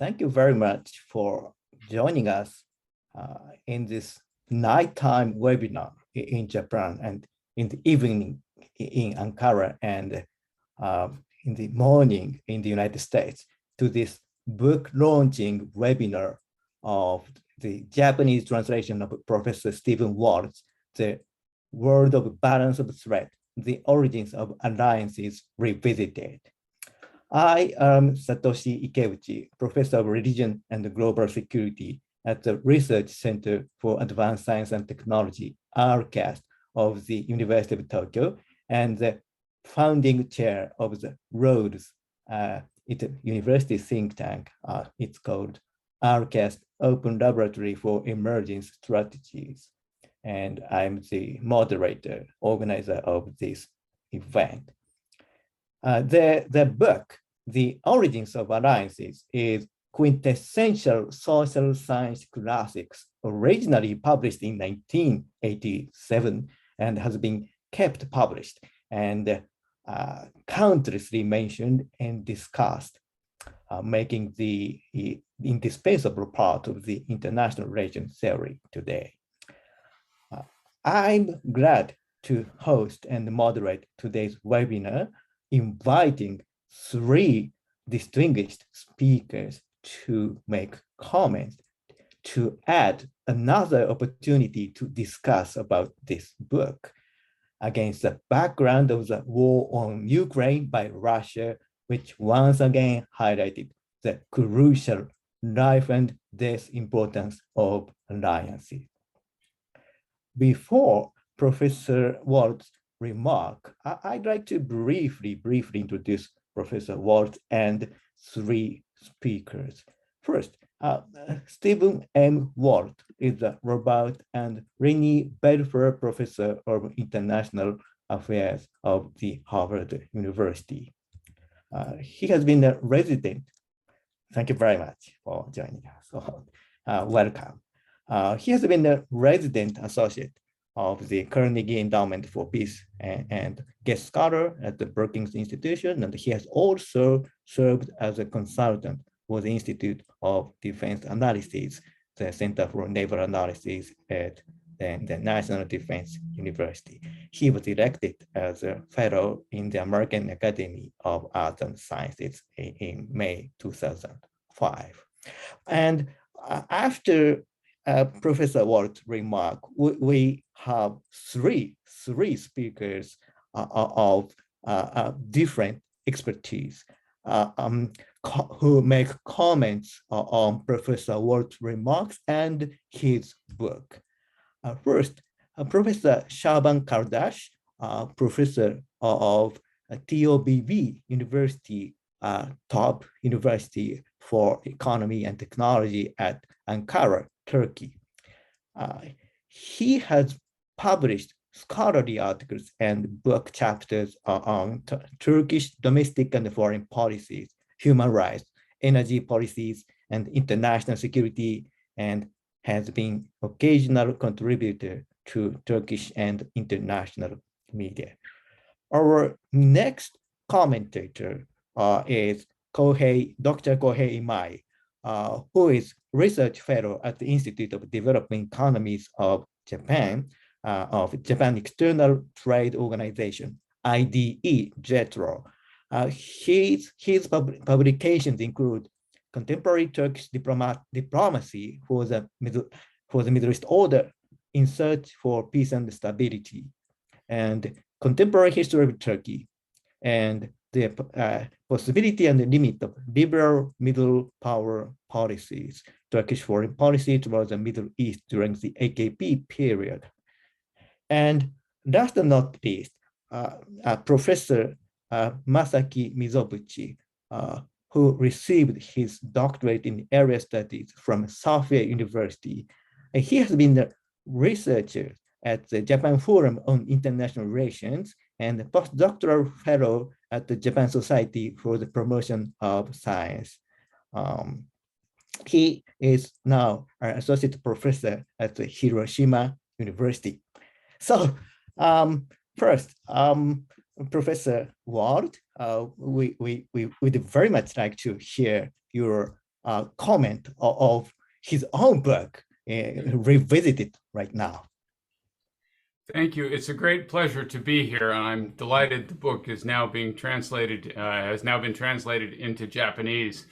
Thank you very much for joining us in this nighttime webinar in Japan and in the evening in Ankara and in the morning in the United States to this book launching webinar of the Japanese translation of Professor Stephen Ward's The World of Balance of Threat, The Origins of Alliances Revisited. I am Satoshi Ikeuchi, Professor of Religion and Global Security at the Research Center for Advanced Science and Technology, RCAST, of the University of Tokyo, and the founding chair of the ROLES, it's a university think tank. It's called RCAST Open Laboratory for Emerging Strategies. And I'm the moderator, organizer of this event. The book, The Origins of Alliances, is quintessential social science classics, originally published in 1987 and has been kept published and countlessly mentioned and discussed, making the indispensable part of the international relations theory today. I'm glad to host and moderate today's webinar, inviting three distinguished speakers to make comments, to add another opportunity to discuss about this book against the background of the war on Ukraine by Russia, which once again highlighted the crucial life and death importance of alliances. Before Professor Ward's remark, I'd like to briefly introduce Professor Ward and three speakers. First, Stephen M. Ward is a Robert and Rennie Belfer Professor of International Affairs of the Harvard University. He has been a resident. Thank you very much for joining us. Welcome. He has been a resident associate of the Carnegie Endowment for Peace and guest scholar at the Brookings Institution, and he has also served as a consultant for the Institute of Defense Analysis, the Center for Naval Analysis at the National Defense University. He was elected as a fellow in the American Academy of Arts and Sciences in May 2005. And after Professor Ward's remark, we have three speakers of different expertise who make comments on Professor Ward's remarks and his book. First, Professor Shahban Kardash, professor of TOBB University, TOBB University for Economy and Technology at Ankara, Turkey. He has published scholarly articles and book chapters on Turkish domestic and foreign policies, human rights, energy policies, and international security, and has been occasional contributor to Turkish and international media. Our next commentator is Dr. Kohei Imai, who is research fellow at the Institute of Developing Economies of Japan External Trade Organization, IDE, JETRO. His publications include Contemporary Turkish Diplomacy for the Middle East Order in Search for Peace and Stability, and Contemporary History of Turkey, and the possibility and the limit of liberal middle power policies, Turkish foreign policy towards the Middle East during the AKP period. And last but not least, Professor Masaki Mizobuchi, who received his doctorate in area studies from Sophia University. He has been a researcher at the Japan Forum on International Relations and a postdoctoral fellow at the Japan Society for the Promotion of Science. He is now an associate professor at the Hiroshima University. So first, Professor Ward, we would very much like to hear your comment of his own book, revisited right now. Thank you. It's a great pleasure to be here, and I'm delighted the book is now being translated, has now been translated into Japanese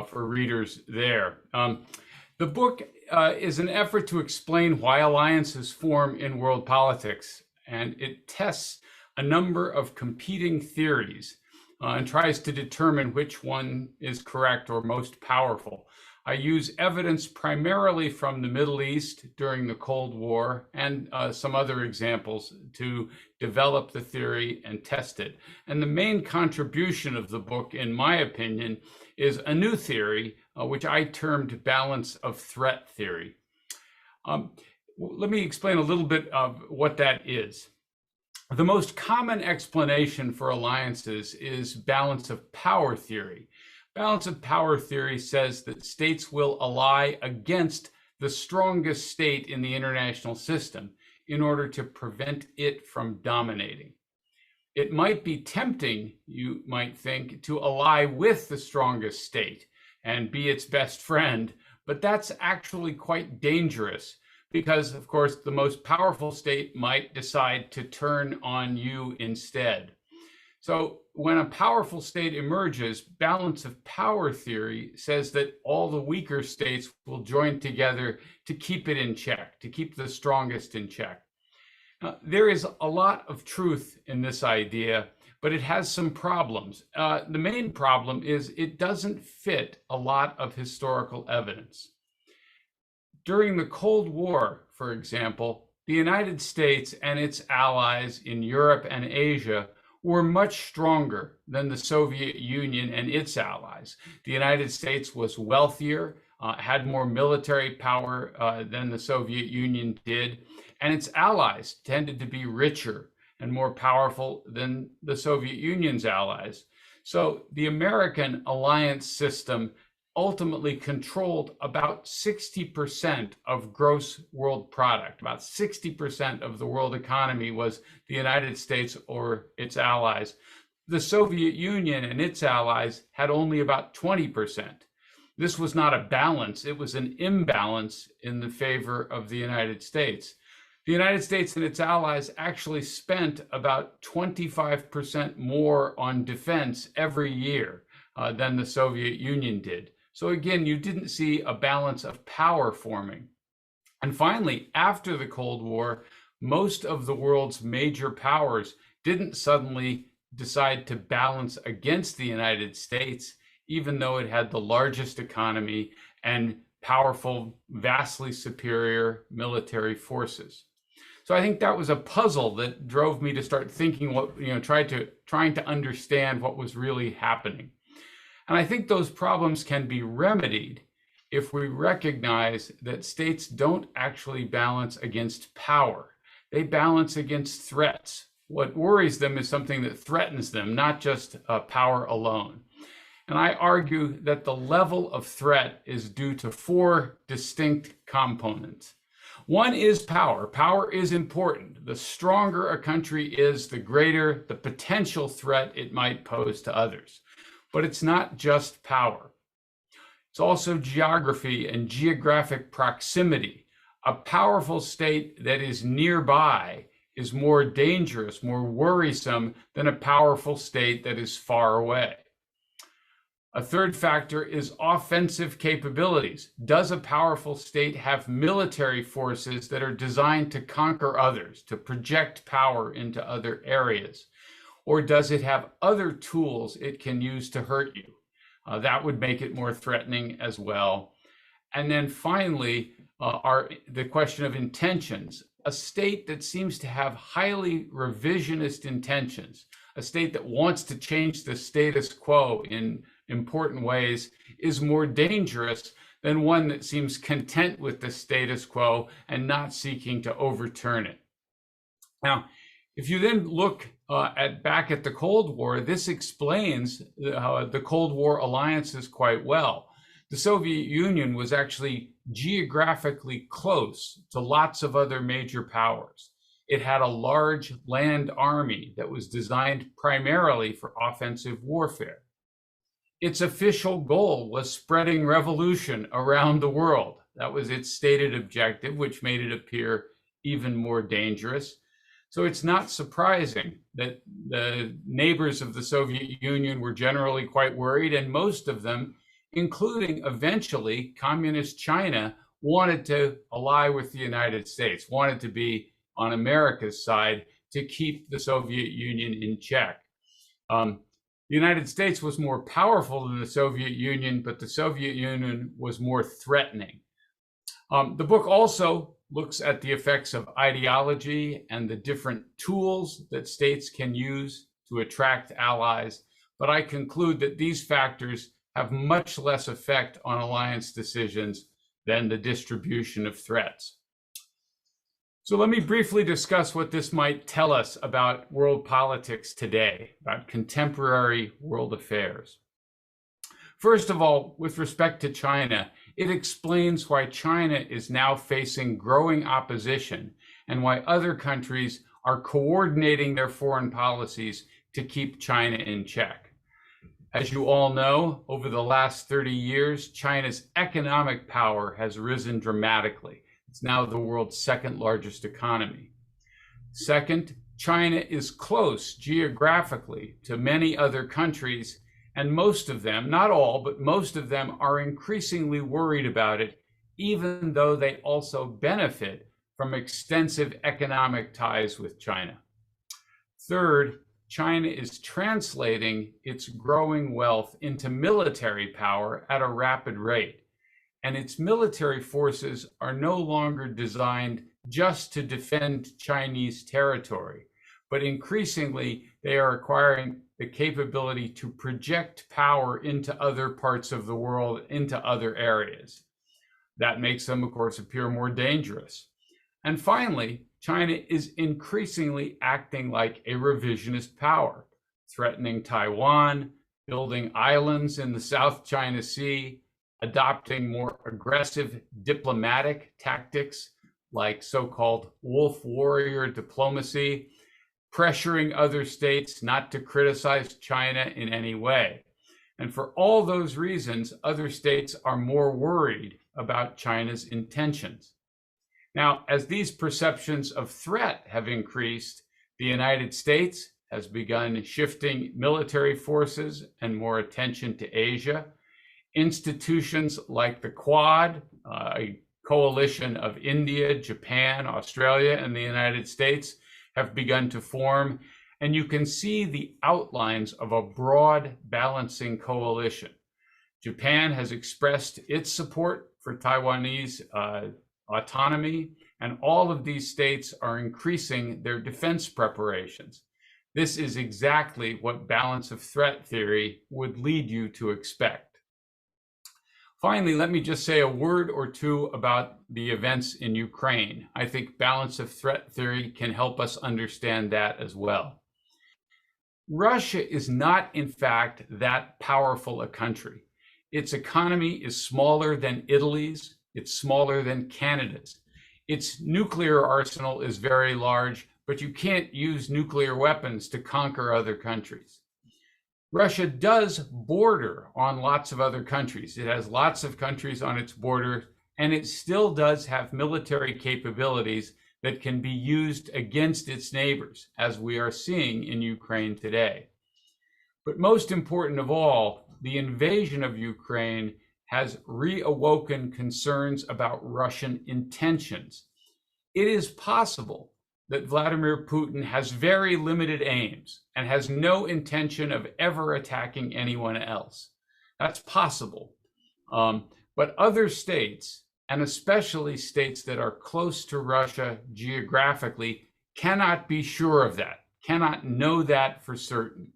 for readers there. The book is an effort to explain why alliances form in world politics, and it tests a number of competing theories and tries to determine which one is correct or most powerful. I use evidence primarily from the Middle East during the Cold War and some other examples to develop the theory and test it. And the main contribution of the book, in my opinion, is a new theory, which I termed balance of threat theory. Let me explain a little bit of what that is. The most common explanation for alliances is balance of power theory. Balance of power theory says that states will ally against the strongest state in the international system in order to prevent it from dominating. It might be tempting, you might think, to ally with the strongest state and be its best friend, but that's actually quite dangerous because, of course, the most powerful state might decide to turn on you instead. So when a powerful state emerges, balance of power theory says that all the weaker states will join together to keep it in check, to keep the strongest in check. There is a lot of truth in this idea, but it has some problems. The main problem is it doesn't fit a lot of historical evidence. During the Cold War, for example, the United States and its allies in Europe and Asia were much stronger than the Soviet Union and its allies. The United States was wealthier, had more military power than the Soviet Union did, and its allies tended to be richer and more powerful than the Soviet Union's allies. So the American alliance system ultimately controlled about 60% of gross world product. About 60% of the world economy was the United States or its allies. The Soviet Union and its allies had only about 20%. This was not a balance, it was an imbalance in the favor of the United States. The United States and its allies actually spent about 25% more on defense every year than the Soviet Union did. So again, you didn't see a balance of power forming. And finally, after the Cold War, most of the world's major powers didn't suddenly decide to balance against the United States, even though it had the largest economy and powerful, vastly superior military forces. So I think that was a puzzle that drove me to start thinking trying to understand what was really happening. And I think those problems can be remedied if we recognize that states don't actually balance against power. They balance against threats. What worries them is something that threatens them, not just power alone. And I argue that the level of threat is due to 4 distinct components. One is power. Power is important. The stronger a country is, the greater the potential threat it might pose to others. But it's not just power. It's also geography and geographic proximity. A powerful state that is nearby is more dangerous, more worrisome than a powerful state that is far away. A third factor is offensive capabilities. Does a powerful state have military forces that are designed to conquer others, to project power into other areas? Or does it have other tools it can use to hurt you? That would make it more threatening as well. And then finally, the question of intentions. A state that seems to have highly revisionist intentions, a state that wants to change the status quo in important ways, is more dangerous than one that seems content with the status quo and not seeking to overturn it. Now, if you then look back at the Cold War, this explains the Cold War alliances quite well. The Soviet Union was actually geographically close to lots of other major powers. It had a large land army that was designed primarily for offensive warfare. its official goal was spreading revolution around the world. That was its stated objective, which made it appear even more dangerous. So it's not surprising that the neighbors of the Soviet Union were generally quite worried, and most of them, including eventually communist China, wanted to ally with the United States, wanted to be on America's side to keep the Soviet Union in check. The United States was more powerful than the Soviet Union, but the Soviet Union was more threatening. The book also looks at the effects of ideology and the different tools that states can use to attract allies, but I conclude that these factors have much less effect on alliance decisions than the distribution of threats. So let me briefly discuss what this might tell us about world politics today, about contemporary world affairs. First of all, with respect to China, it explains why China is now facing growing opposition and why other countries are coordinating their foreign policies to keep China in check. As you all know, over the last 30 years, China's economic power has risen dramatically. It's now the world's second largest economy. Second, China is close geographically to many other countries, and most of them, not all, but most of them are increasingly worried about it, even though they also benefit from extensive economic ties with China. Third, China is translating its growing wealth into military power at a rapid rate. And its military forces are no longer designed just to defend Chinese territory, but increasingly they are acquiring the capability to project power into other parts of the world, into other areas. That makes them, of course, appear more dangerous. And finally, China is increasingly acting like a revisionist power, threatening Taiwan, building islands in the South China Sea, adopting more aggressive diplomatic tactics like so-called wolf warrior diplomacy, pressuring other states not to criticize China in any way. And for all those reasons, other states are more worried about China's intentions. Now, as these perceptions of threat have increased, the United States has begun shifting military forces and more attention to Asia. Institutions like the Quad, a coalition of India, Japan, Australia, and the United States, have begun to form, and you can see the outlines of a broad balancing coalition. Japan has expressed its support for Taiwanese autonomy, and all of these states are increasing their defense preparations. This is exactly what balance of threat theory would lead you to expect. Finally, let me just say a word or two about the events in Ukraine. I think balance of threat theory can help us understand that as well. Russia is not, in fact, that powerful a country. Its economy is smaller than Italy's, it's smaller than Canada's. Its nuclear arsenal is very large, but you can't use nuclear weapons to conquer other countries. Russia does border on lots of other countries. It has lots of countries on its border, and it still does have military capabilities that can be used against its neighbors, as we are seeing in Ukraine today. But most important of all, the invasion of Ukraine has reawoken concerns about Russian intentions. It is possible that Vladimir Putin has very limited aims and has no intention of ever attacking anyone else. That's possible. But other states, and especially states that are close to Russia geographically, cannot be sure of that, cannot know that for certain.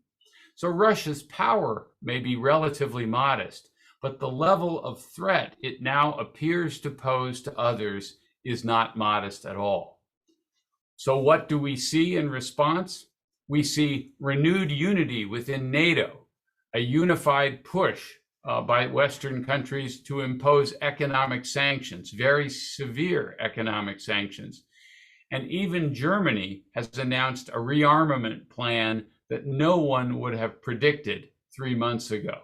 So Russia's power may be relatively modest, but the level of threat it now appears to pose to others is not modest at all. So what do we see in response? We see renewed unity within NATO, a unified push by Western countries to impose economic sanctions, very severe economic sanctions. And even Germany has announced a rearmament plan that no one would have predicted 3 months ago.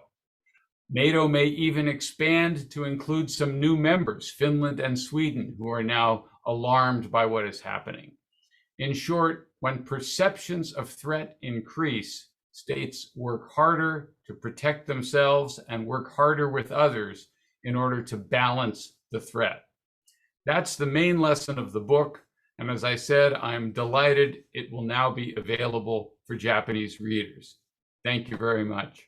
NATO may even expand to include some new members, Finland and Sweden, who are now alarmed by what is happening. In short, when perceptions of threat increase, states work harder to protect themselves and work harder with others in order to balance the threat. That's the main lesson of the book. And as I said, I'm delighted it will now be available for Japanese readers. Thank you very much.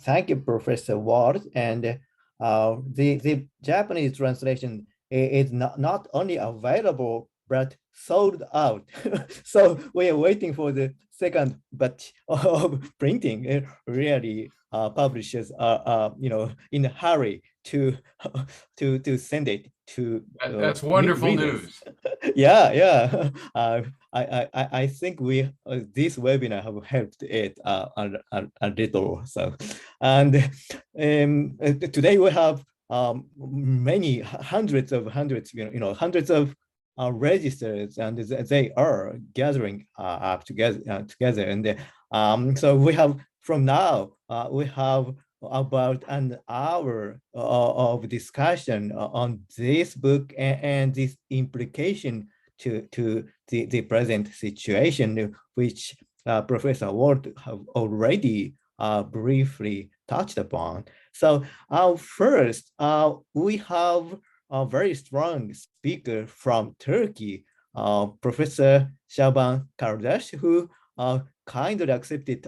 Thank you, Professor Ward. And the Japanese translation is not only available, but sold out. So we are waiting for the second batch of printing. Really, publishers are in a hurry to send it to. That's wonderful news. Yeah. I think we this webinar have helped it a little. So, and today we have many hundreds of registers, and they are gathering up together. And so we have from now we have about an hour of discussion on this book and this implication to the present situation, which Professor Ward have already briefly touched upon. So first, we have a very strong speaker from Turkey, Professor Şaban Kardeş, who kindly accepted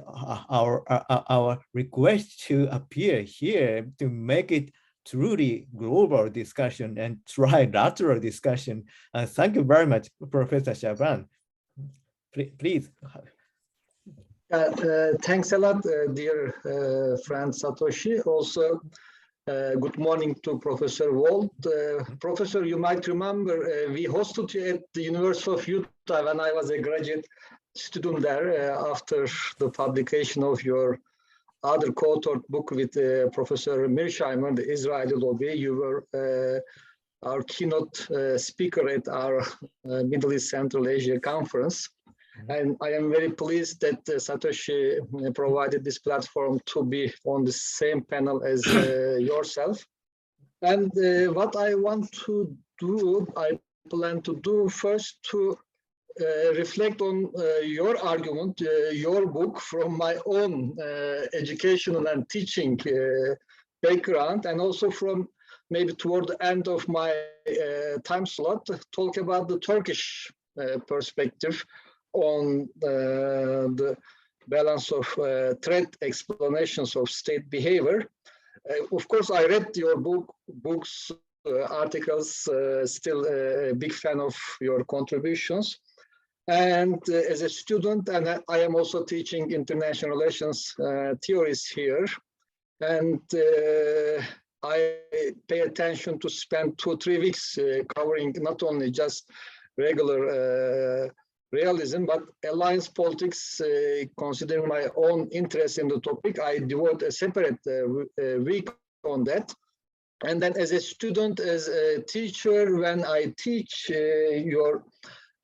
our request to appear here to make it truly global discussion and trilateral discussion. Thank you very much, Professor Şaban. Please. Thanks a lot, dear friend Satoshi. Also, good morning to Professor Wald. Professor, you might remember we hosted you at the University of Utah when I was a graduate student there after the publication of your other co-authored book with Professor Mearsheimer, the Israeli lobby. You were our keynote speaker at our Middle East Central Asia conference. And I am very pleased that Satoshi provided this platform to be on the same panel as yourself. And what I want to do, I plan to do first to reflect on your argument, your book from my own educational and teaching background, and also from maybe toward the end of my time slot, talk about the Turkish perspective on the balance of threat explanations of state behavior. Of course, I read your books, articles, still a big fan of your contributions. And as a student, and I am also teaching international relations theories here. And I pay attention to spend 2 or 3 weeks covering not only just regular realism, but alliance politics. Considering my own interest in the topic, I devote a separate week on that. And then as a student, as a teacher, when I teach your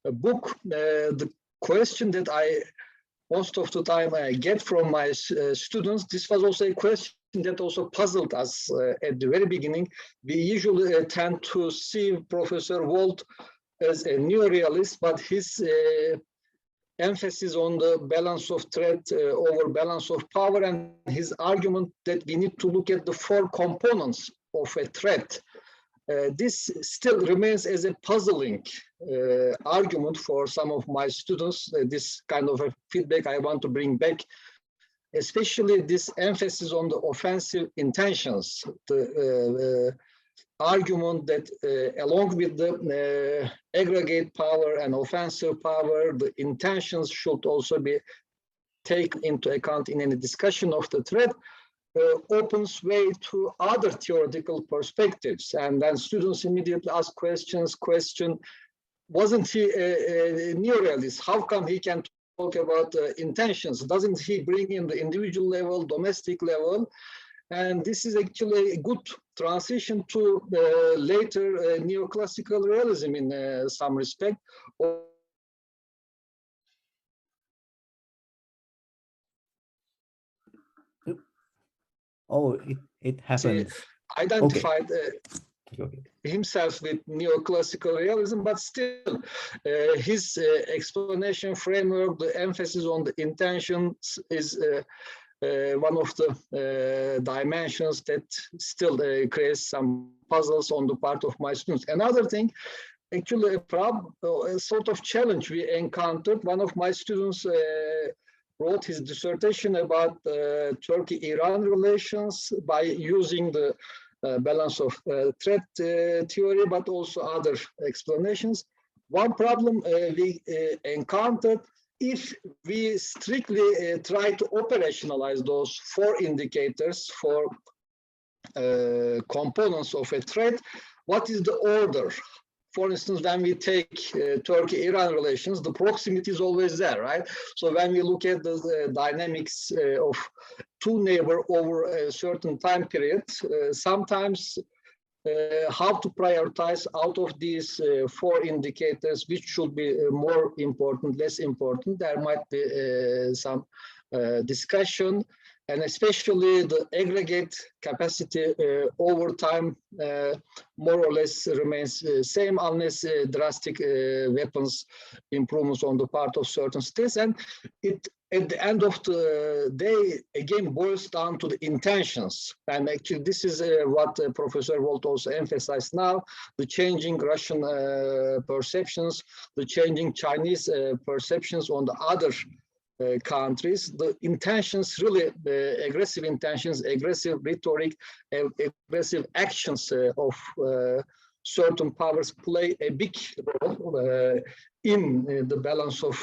book, the question that most of the time I get from my students, this was also a question that also puzzled us at the very beginning. We usually tend to see Professor Wald as a neorealist, but his emphasis on the balance of threat over balance of power, and his argument that we need to look at the 4 components of a threat. This still remains as a puzzling argument for some of my students. This kind of a feedback I want to bring back, especially this emphasis on the offensive intentions, the argument that along with the aggregate power and offensive power, the intentions should also be taken into account in any discussion of the threat, opens way to other theoretical perspectives. And then students immediately ask question, wasn't he a neorealist? How come he can talk about intentions? Doesn't he bring in the individual level, domestic level? And this is actually a good transition to later neoclassical realism in some respect. Oh, it happens. Identified himself with neoclassical realism, but still his explanation framework, the emphasis on the intentions is one of the dimensions that still creates some puzzles on the part of my students. Another thing, actually a sort of challenge we encountered. One of my students wrote his dissertation about Turkey-Iran relations by using the balance of threat theory, but also other explanations. One problem we encountered, if we strictly try to operationalize those 4 indicators for components of a threat, what is the order? For instance, when we take Turkey-Iran relations, the proximity is always there, right? So when we look at the dynamics of 2 neighbors over a certain time period, sometimes how to prioritize out of these 4 indicators, which should be more important, less important, there might be some discussion. And especially the aggregate capacity over time more or less remains same unless drastic weapons improvements on the part of certain states. And it, at the end of the day, again boils down to the intentions. And actually this is what Professor Wolt also emphasized now, the changing Russian perceptions, the changing Chinese perceptions on the other countries, the intentions, really aggressive intentions, aggressive rhetoric, aggressive actions of certain powers play a big role in the balance of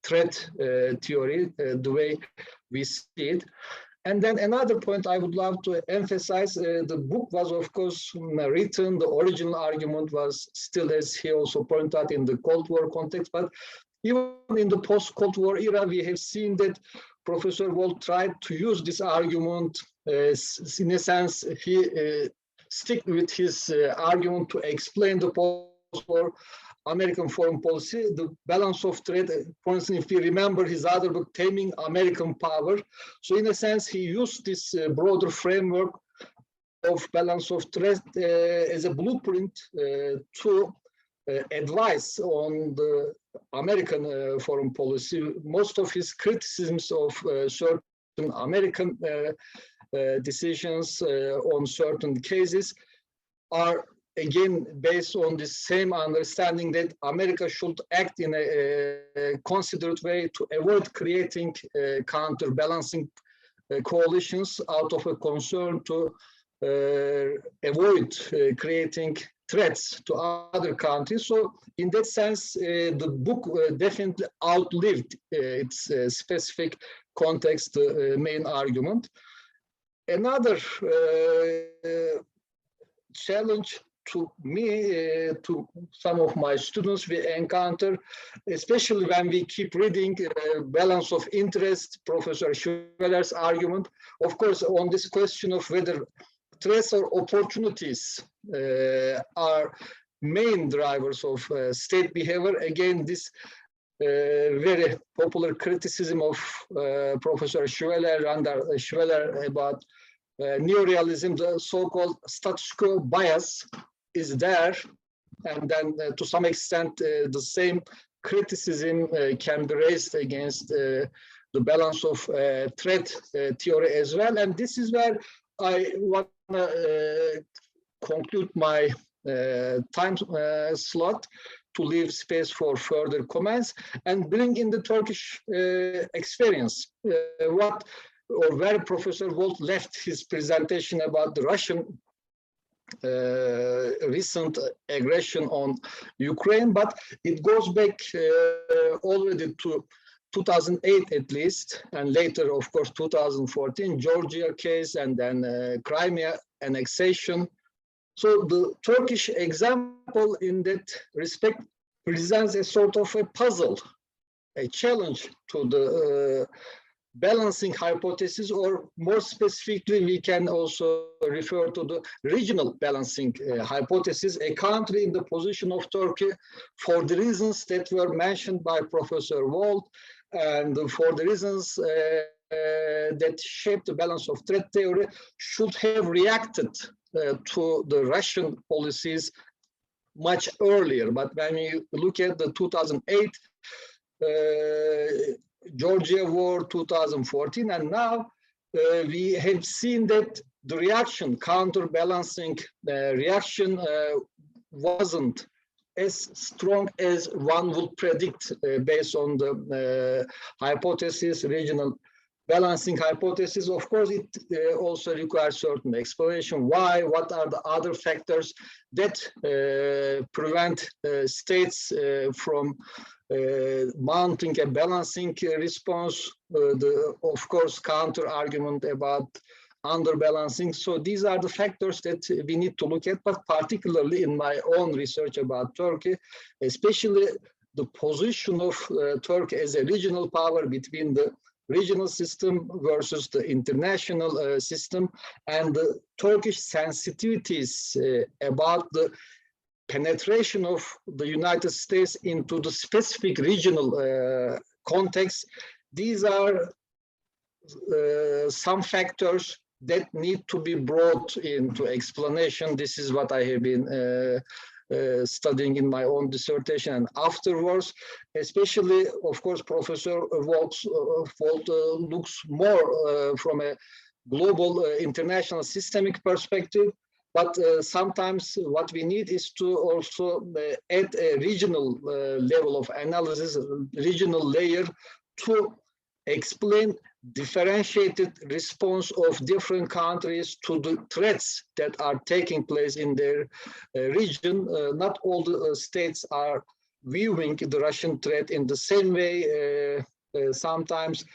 threat theory, the way we see it. And then another point I would love to emphasize, the book was of course written, the original argument was still, as he also pointed out, in the Cold War context, but even in the post-Cold War era, we have seen that Professor Wolt tried to use this argument. In a sense, he stick with his argument to explain the post-war American foreign policy, the balance of threat. For instance, if you remember his other book, Taming American Power. So in a sense, he used this broader framework of balance of threat as a blueprint to advice on the American foreign policy. Most of his criticisms of certain American decisions on certain cases are again based on the same understanding that America should act in a considerate way to avoid creating counterbalancing coalitions out of a concern to avoid creating threats to other countries. So in that sense, the book definitely outlived its specific context, the main argument. Another challenge to me, to some of my students we encounter, especially when we keep reading balance of interest, Professor Schweller's argument, of course, on this question of whether threats or opportunities are main drivers of state behavior. Again, this very popular criticism of Professor Schweller about neorealism, the so-called status quo bias is there. And then to some extent, the same criticism can be raised against the balance of threat theory as well. And this is where I want to conclude my time slot to leave space for further comments and bring in the Turkish experience. Where Professor Wolt left his presentation about the Russian recent aggression on Ukraine, but it goes back already to 2008 at least, and later, of course, 2014, Georgia case, and then Crimea annexation. So the Turkish example in that respect presents a sort of a puzzle, a challenge to the balancing hypothesis, or more specifically, we can also refer to the regional balancing hypothesis, a country in the position of Turkey for the reasons that were mentioned by Professor Wolt, and for the reasons that shaped the balance of threat theory should have reacted to the Russian policies much earlier. But when you look at the 2008 Georgia War, 2014, and now we have seen that the reaction, counterbalancing reaction wasn't as strong as one would predict based on the hypothesis, regional balancing hypothesis. Of course, it also requires certain explanation. Why? What are the other factors that prevent states from mounting a balancing response? Of course, counter argument about underbalancing. So these are the factors that we need to look at, but particularly in my own research about Turkey, especially the position of Turkey as a regional power between the regional system versus the international system, and the Turkish sensitivities about the penetration of the United States into the specific regional context. These are some factors that need to be brought into explanation. This is what I have been studying in my own dissertation and afterwards, especially, of course, Professor Wolt looks more from a global international systemic perspective, but sometimes what we need is to also add a regional level of analysis, regional layer, to explain differentiated response of different countries to the threats that are taking place in their region. Not all the states are viewing the Russian threat in the same way. Sometimes,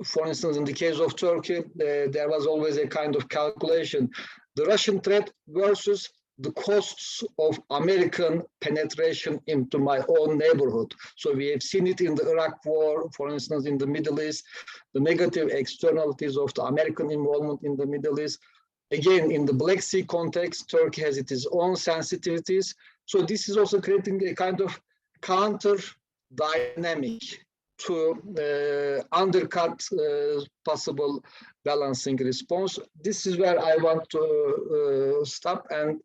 for instance, in the case of Turkey, there was always a kind of calculation. The Russian threat versus the costs of American penetration into my own neighborhood. So we have seen it in the Iraq War, for instance, in the Middle East, the negative externalities of the American involvement in the Middle East. Again, in the Black Sea context, Turkey has its own sensitivities. So this is also creating a kind of counter dynamic to undercut possible balancing response. This is where I want to stop. And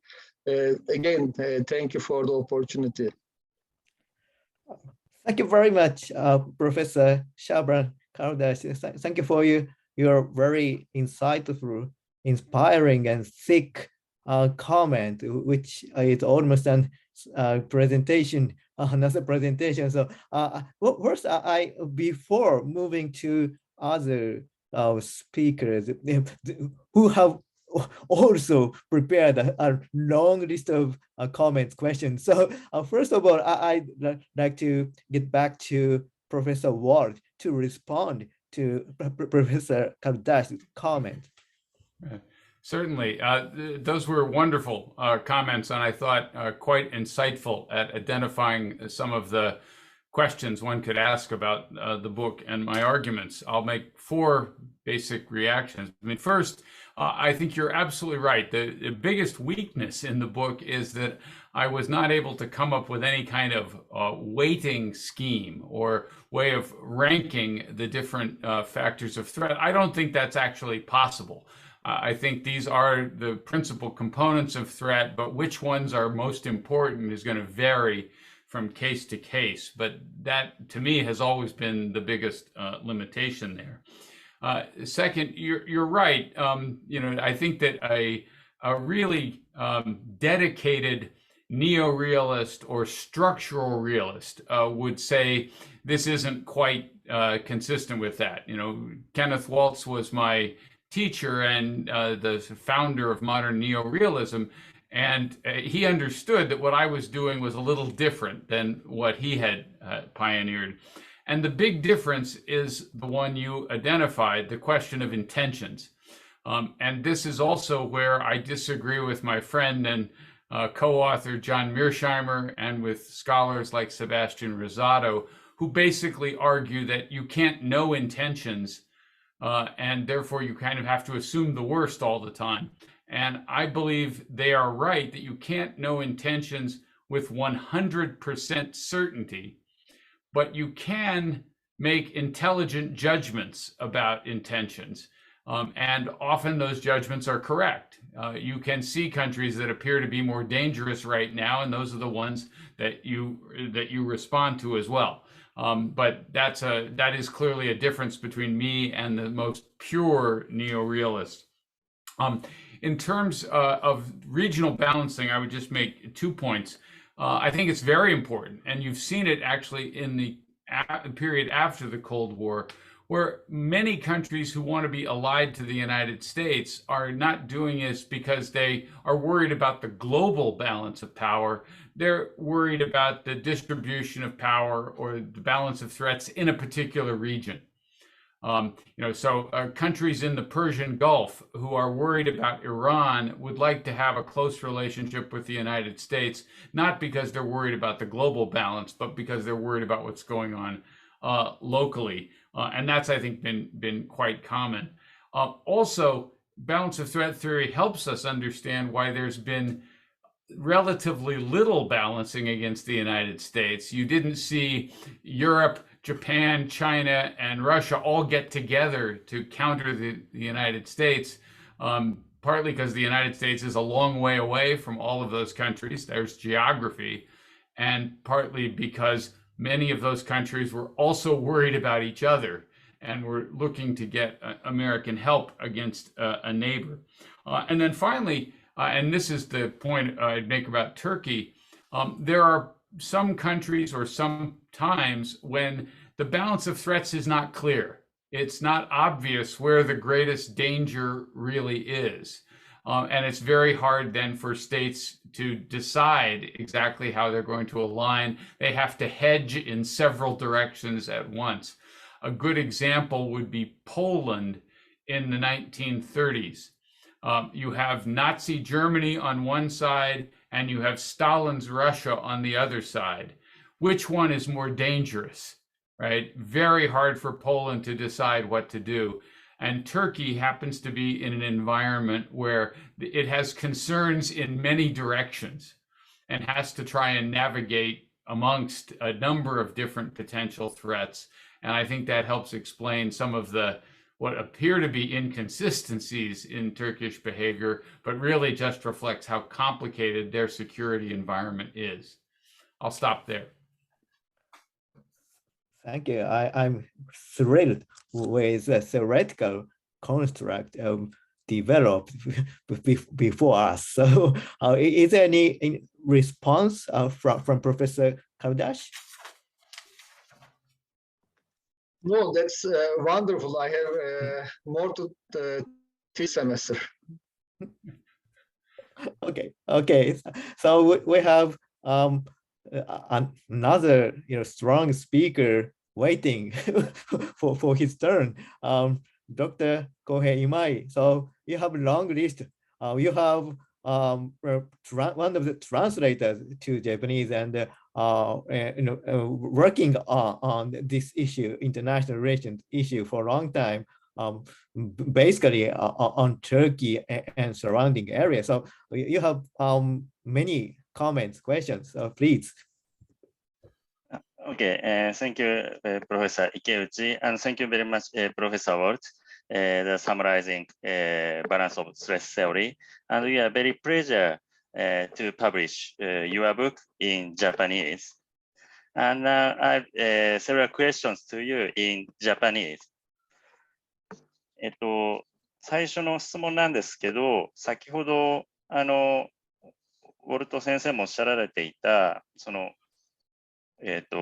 again, thank you for the opportunity. Thank you very much, Professor Shahban Kardash. Thank you for your very insightful, inspiring, and thick comment, which is almost an presentation, another presentation. So first, before moving to other speakers who have also prepared a long list of comments, questions. So first of all, I'd like to get back to Professor Wolt to respond to Professor Kardash's comment. Certainly. Those were wonderful comments, and I thought quite insightful at identifying some of the questions one could ask about the book and my arguments. I'll make 4 basic reactions. I mean, first, I think you're absolutely right. The biggest weakness in the book is that I was not able to come up with any kind of weighting scheme or way of ranking the different factors of threat. I don't think that's actually possible. I think these are the principal components of threat, but which ones are most important is going to vary from case to case. But that, to me, has always been the biggest limitation there. Second, you're right. I think that a really dedicated neo-realist or structural realist would say this isn't quite consistent with that. Kenneth Waltz was my teacher and the founder of modern neo-realism, and he understood that what I was doing was a little different than what he had pioneered. And the big difference is the one you identified, the question of intentions. And this is also where I disagree with my friend and co-author John Mearsheimer and with scholars like Sebastian Rosado, who basically argue that you can't know intentions and therefore you kind of have to assume the worst all the time. And I believe they are right that you can't know intentions with 100% certainty, but you can make intelligent judgments about intentions. And often those judgments are correct. You can see countries that appear to be more dangerous right now, and those are the ones that you respond to as well. But that is clearly a difference between me and the most pure neo-realist. In terms of regional balancing, I would just make 2 points. I think it's very important, and you've seen it actually in the period after the Cold War, where many countries who want to be allied to the United States are not doing this because they are worried about the global balance of power. They're worried about the distribution of power or the balance of threats in a particular region. Countries in the Persian Gulf who are worried about Iran would like to have a close relationship with the United States, not because they're worried about the global balance, but because they're worried about what's going on locally. And that's, I think, been quite common. Also, balance of threat theory helps us understand why there's been relatively little balancing against the United States. You didn't see Europe, Japan, China, and Russia all get together to counter the United States, partly because the United States is a long way away from all of those countries. There's geography, and partly because many of those countries were also worried about each other and were looking to get American help against a neighbor. And then finally, and this is the point I'd make about Turkey, there are some countries or some times when the balance of threats is not clear. It's not obvious where the greatest danger really is. And it's very hard then for states to decide exactly how they're going to align. They have to hedge in several directions at once. A good example would be Poland in the 1930s. You have Nazi Germany on one side, and you have Stalin's Russia on the other side. Which one is more dangerous, right? Very hard for Poland to decide what to do. And Turkey happens to be in an environment where it has concerns in many directions and has to try and navigate amongst a number of different potential threats. And I think that helps explain some of what appear to be inconsistencies in Turkish behavior, but really just reflects how complicated their security environment is. I'll stop there. Thank you. I'm thrilled with the theoretical construct developed before us. So is there any response from Professor Kardash? No, that's wonderful. I have more to this semester. Okay. So we have another strong speaker waiting for his turn. Dr. Kohei Imai. So you have a long list. You have one of the translators to Japanese and working on this issue, international relations issue, for a long time, basically on Turkey and surrounding areas. So you have many comments, questions, please. Okay, thank you, Professor Ikeuchi, and thank you very much, Professor Walt, the summarizing balance of stress theory. And we are very pleased to publish your book in Japanese. And I have several questions to you in Japanese. 最初の質問なんですけど、先ほどウォルト先生もおっしゃられていた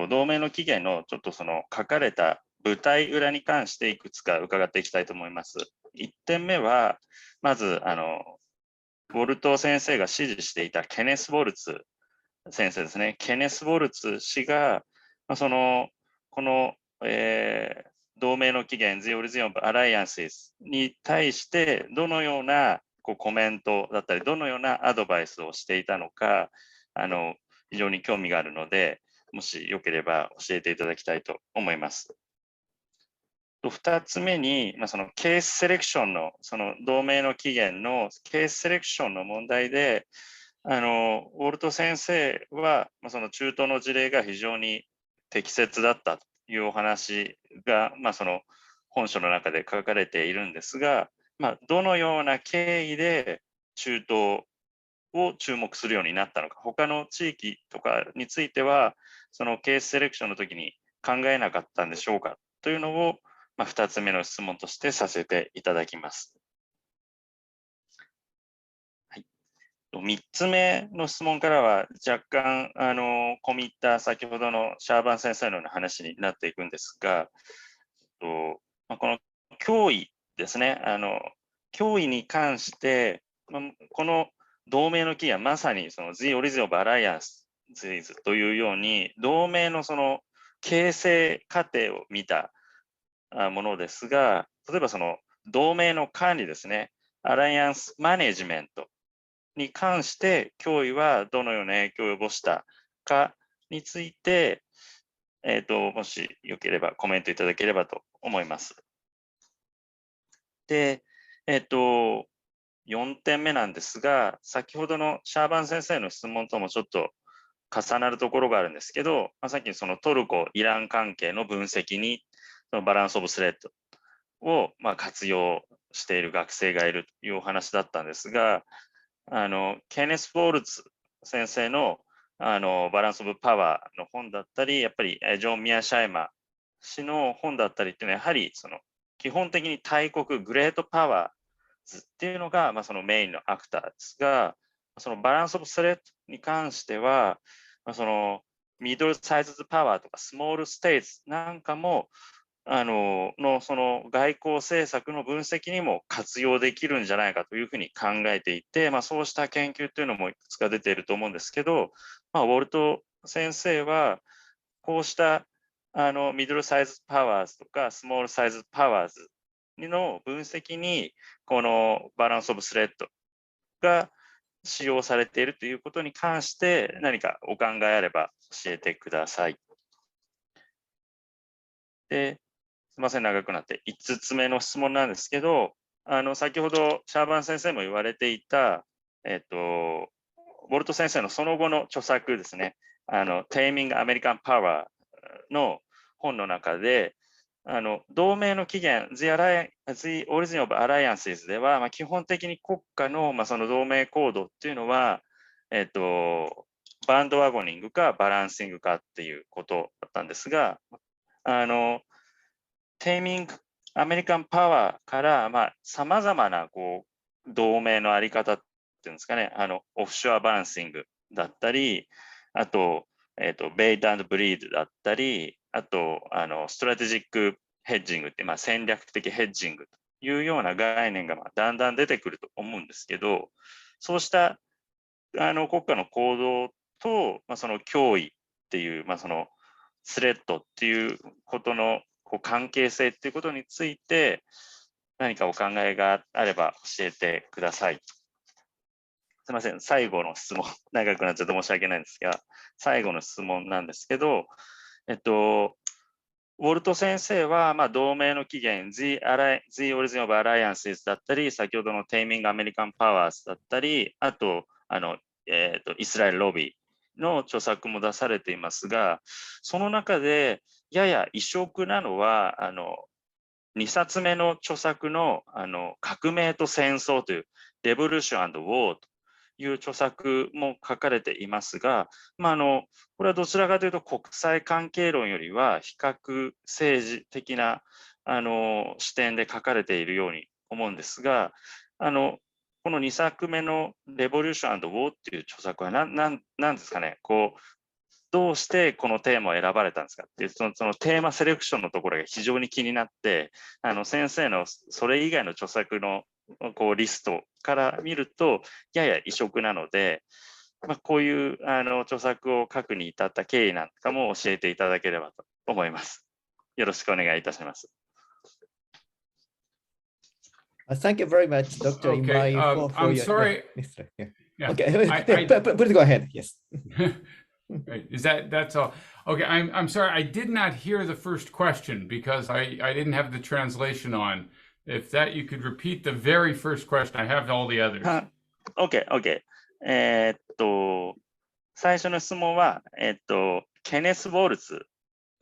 同盟の起源のちょっと書かれた舞台裏に関していくつか伺っていきたいと思います。1点目はまずウォルト先生が支持していたケネス・ウォルツ先生ですね。ケネス・ウォルツ氏がこの、同盟の起源 The Origin of Alliances に対してどのようなコメントだったりどのようなアドバイスをしていたのか非常に興味があるのでもしよければ教えていただきたいと思います。2つ目に、ケースセレクションの同盟の起源のケースセレクションの問題でウォルト先生は中東の事例が非常に適切だったいうお話が、その本書の中で書かれているんですが、どのような経緯で中東を注目するようになったのか、他の地域とかについては、そのケースセレクションの時に考えなかったんでしょうかというのを、2つ目の質問としてさせていただきます。はい、3つ目の質問からは若干込み入った先ほどのシャーバン先生のような話になっていくんですが、この脅威ですね、脅威に関して、この同盟の起源はまさにその The Origin of Alliances というように、同盟のその形成過程を見たものですが、例えばその同盟の管理ですね、アライアンスマネジメントに関して脅威はどのような影響を及ぼしたかについて、もしよければコメントいただければと思います。で、4点目なんですが、先ほどのシャーバン先生の質問ともちょっと重なるところがあるんですけど、さっきそのトルコ・イラン関係の分析にそのバランス・オブ・スレッドを活用している学生がいるというお話だったんですが、ケネス・ウォルツ先生のバランス・オブ・パワーの本だったり、やっぱりジョン・ミアシャイマ氏の本だったりっていうのは、やはりその基本的に大国グレートパワーっていうのが、そのメインのアクターですが、そのバランス・オブ・スレッドに関しては、そのミドルサイズパワーとかスモールステイツなんかもその外交政策の分析にも活用できるんじゃないかというふうに考えていて、そうした研究というのもいくつか出ていると思うんですけど、ウォルト先生はこうしたミドルサイズパワーズとかスモールサイズパワーズの分析にこのバランス・オブ・スレッドが使用されているということに関して何かお考えあれば教えてください。で、すみません、長くなって5つ目の質問なんですけど、先ほどシャーバン先生も言われていた、ウォルト先生のその後の著作ですね、Taming American Power の本の中で、同盟の起源 The Origin of Alliances では、基本的に国家の、その同盟行動っていうのは、バンドワゴニングかバランシングかっていうことだったんですが、テーミングアメリカンパワーからさまざまな同盟のあり方っていうんですかね、オフショアバランシングだったり、あと、ベイト&ブリードだったり、あとストラテジックヘッジングって、戦略的ヘッジングというような概念がだんだん出てくると思うんですけど、そうした国家の行動と、その脅威っていう、そのスレッドっていうことの関係性っていうことについて何かお考えがあれば教えてください。すみません、最後の質問、長くなっちゃって申し訳ないんですが、最後の質問なんですけど、ウォルト先生は、同盟の起源 The Origin of Alliances だったり、先ほどの Taming American Powers だったり、あとイスラエルロビーの著作も出されていますが、その中でやや異色なのは2冊目の著作の革命と戦争という Revolution and War という著作も書かれていますが、これはどちらかというと国際関係論よりは比較政治的な視点で書かれているように思うんですが、この2作目の Revolution and War っていう著作は何ですかね、どうしてこのテーマを選ばれたんですかっていうそのテーマセレクションのところが非常に気になって、先生のそれ以外の著作のリストから見るとやや異色なので、こういう著作を書くに至った経緯なんかも教えていただければと思います。よろしくお願いいたします。Thank you very much, Dr. Okay, Imai, for I'm your... sorry. Yeah. Okay, please go ahead. Yes. Right. That's all? Okay, I'm sorry. I did not hear the first question because I didn't have the translation on. If that you could repeat the very first question, I have all the others. Okay. 最初の質問はケネス・ウォルツ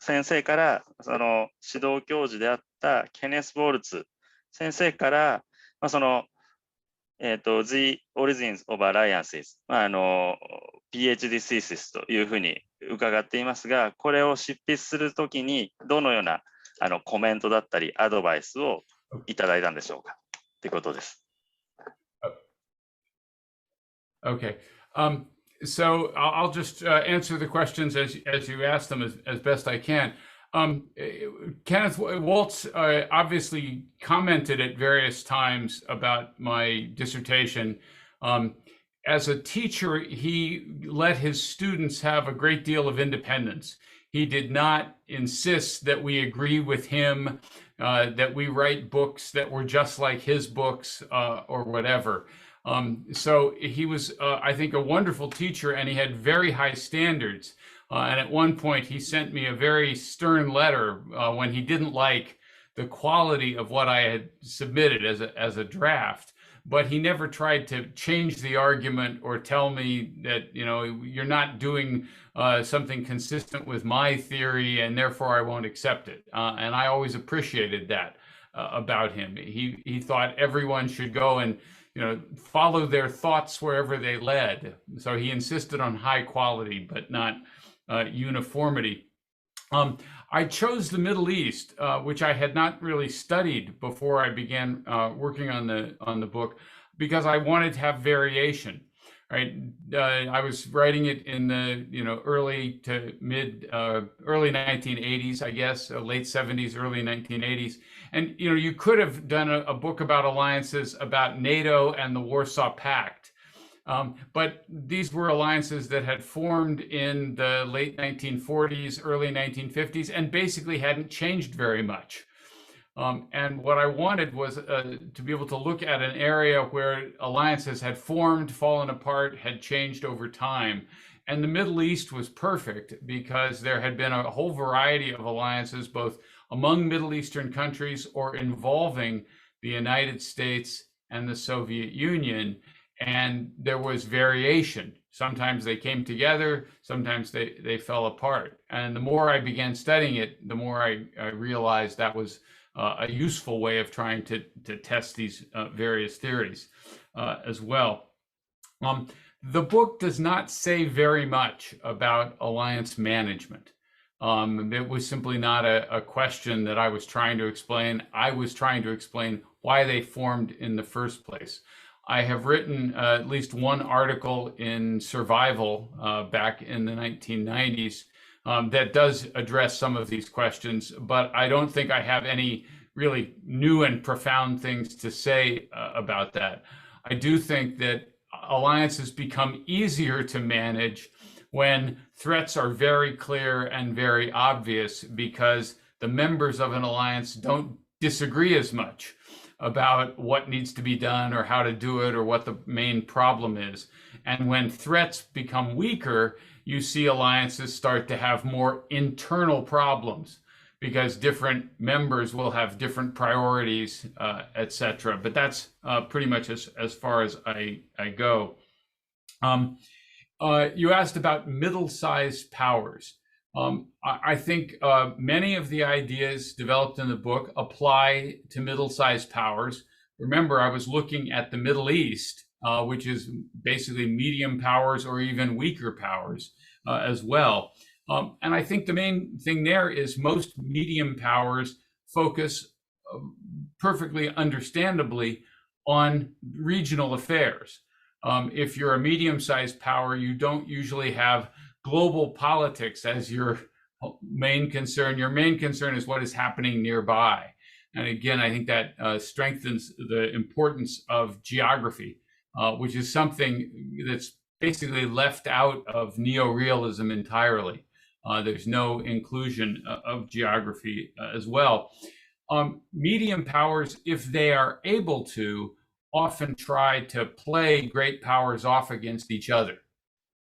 先生から、その指導教授であったケネス・ウォルツ先生から、その、The Origins of Alliances、PhD thesis というふうに伺っていますが、これを執筆するときにどのようなコメントだったりアドバイスをいただいたんでしょうかということです。Okay. So I'll just answer the questions as you ask them as best I can. Kenneth Waltz obviously commented at various times about my dissertation. As a teacher, he let his students have a great deal of independence. He did not insist that we agree with him, that we write books that were just like his books or whatever. So he was, I think, a wonderful teacher, and he had very high standards. And at one point, he sent me a very stern letter when he didn't like the quality of what I had submitted as a draft. But he never tried to change the argument or tell me that, you know, you're not doing something consistent with my theory, and therefore I won't accept it. And I always appreciated that about him. He thought everyone should go and, you know, follow their thoughts wherever they led. So he insisted on high quality, but not uniformity. I chose the Middle East, which I had not really studied before I began working on the book, because I wanted to have variation. Right, I was writing it in the early to mid early 1980s, I guess, late 70s, early 1980s, and you could have done a book about alliances about NATO and the Warsaw Pact. But these were alliances that had formed in the late 1940s, early 1950s, and basically hadn't changed very much. And what I wanted was to be able to look at an area where alliances had formed, fallen apart, had changed over time. And the Middle East was perfect because there had been a whole variety of alliances, both among Middle Eastern countries or involving the United States and the Soviet Union. And there was variation. Sometimes they came together, sometimes they fell apart. And the more I began studying it, the more I realized that was a useful way of trying to test these various theories as well. The book does not say very much about alliance management. It was simply not a question that I was trying to explain. I was trying to explain why they formed in the first place. I have written at least one article in Survival back in the 1990s that does address some of these questions, but I don't think I have any really new and profound things to say about that. I do think that alliances become easier to manage when threats are very clear and very obvious, because the members of an alliance don't disagree as much about what needs to be done or how to do it or what the main problem is. And when threats become weaker, you see alliances start to have more internal problems because different members will have different priorities, etc. But that's pretty much as far as I go. You asked about middle-sized powers. I think many of the ideas developed in the book apply to middle-sized powers. Remember, I was looking at the Middle East, which is basically medium powers or even weaker powers as well. And I think the main thing there is most medium powers focus perfectly understandably on regional affairs. If you're a medium-sized power, you don't usually have global politics as your main concern. Your main concern is what is happening nearby. And again, I think that strengthens the importance of geography, which is something that's basically left out of neorealism entirely. There's no inclusion of geography as well. Medium powers, if they are able to, often try to play great powers off against each other.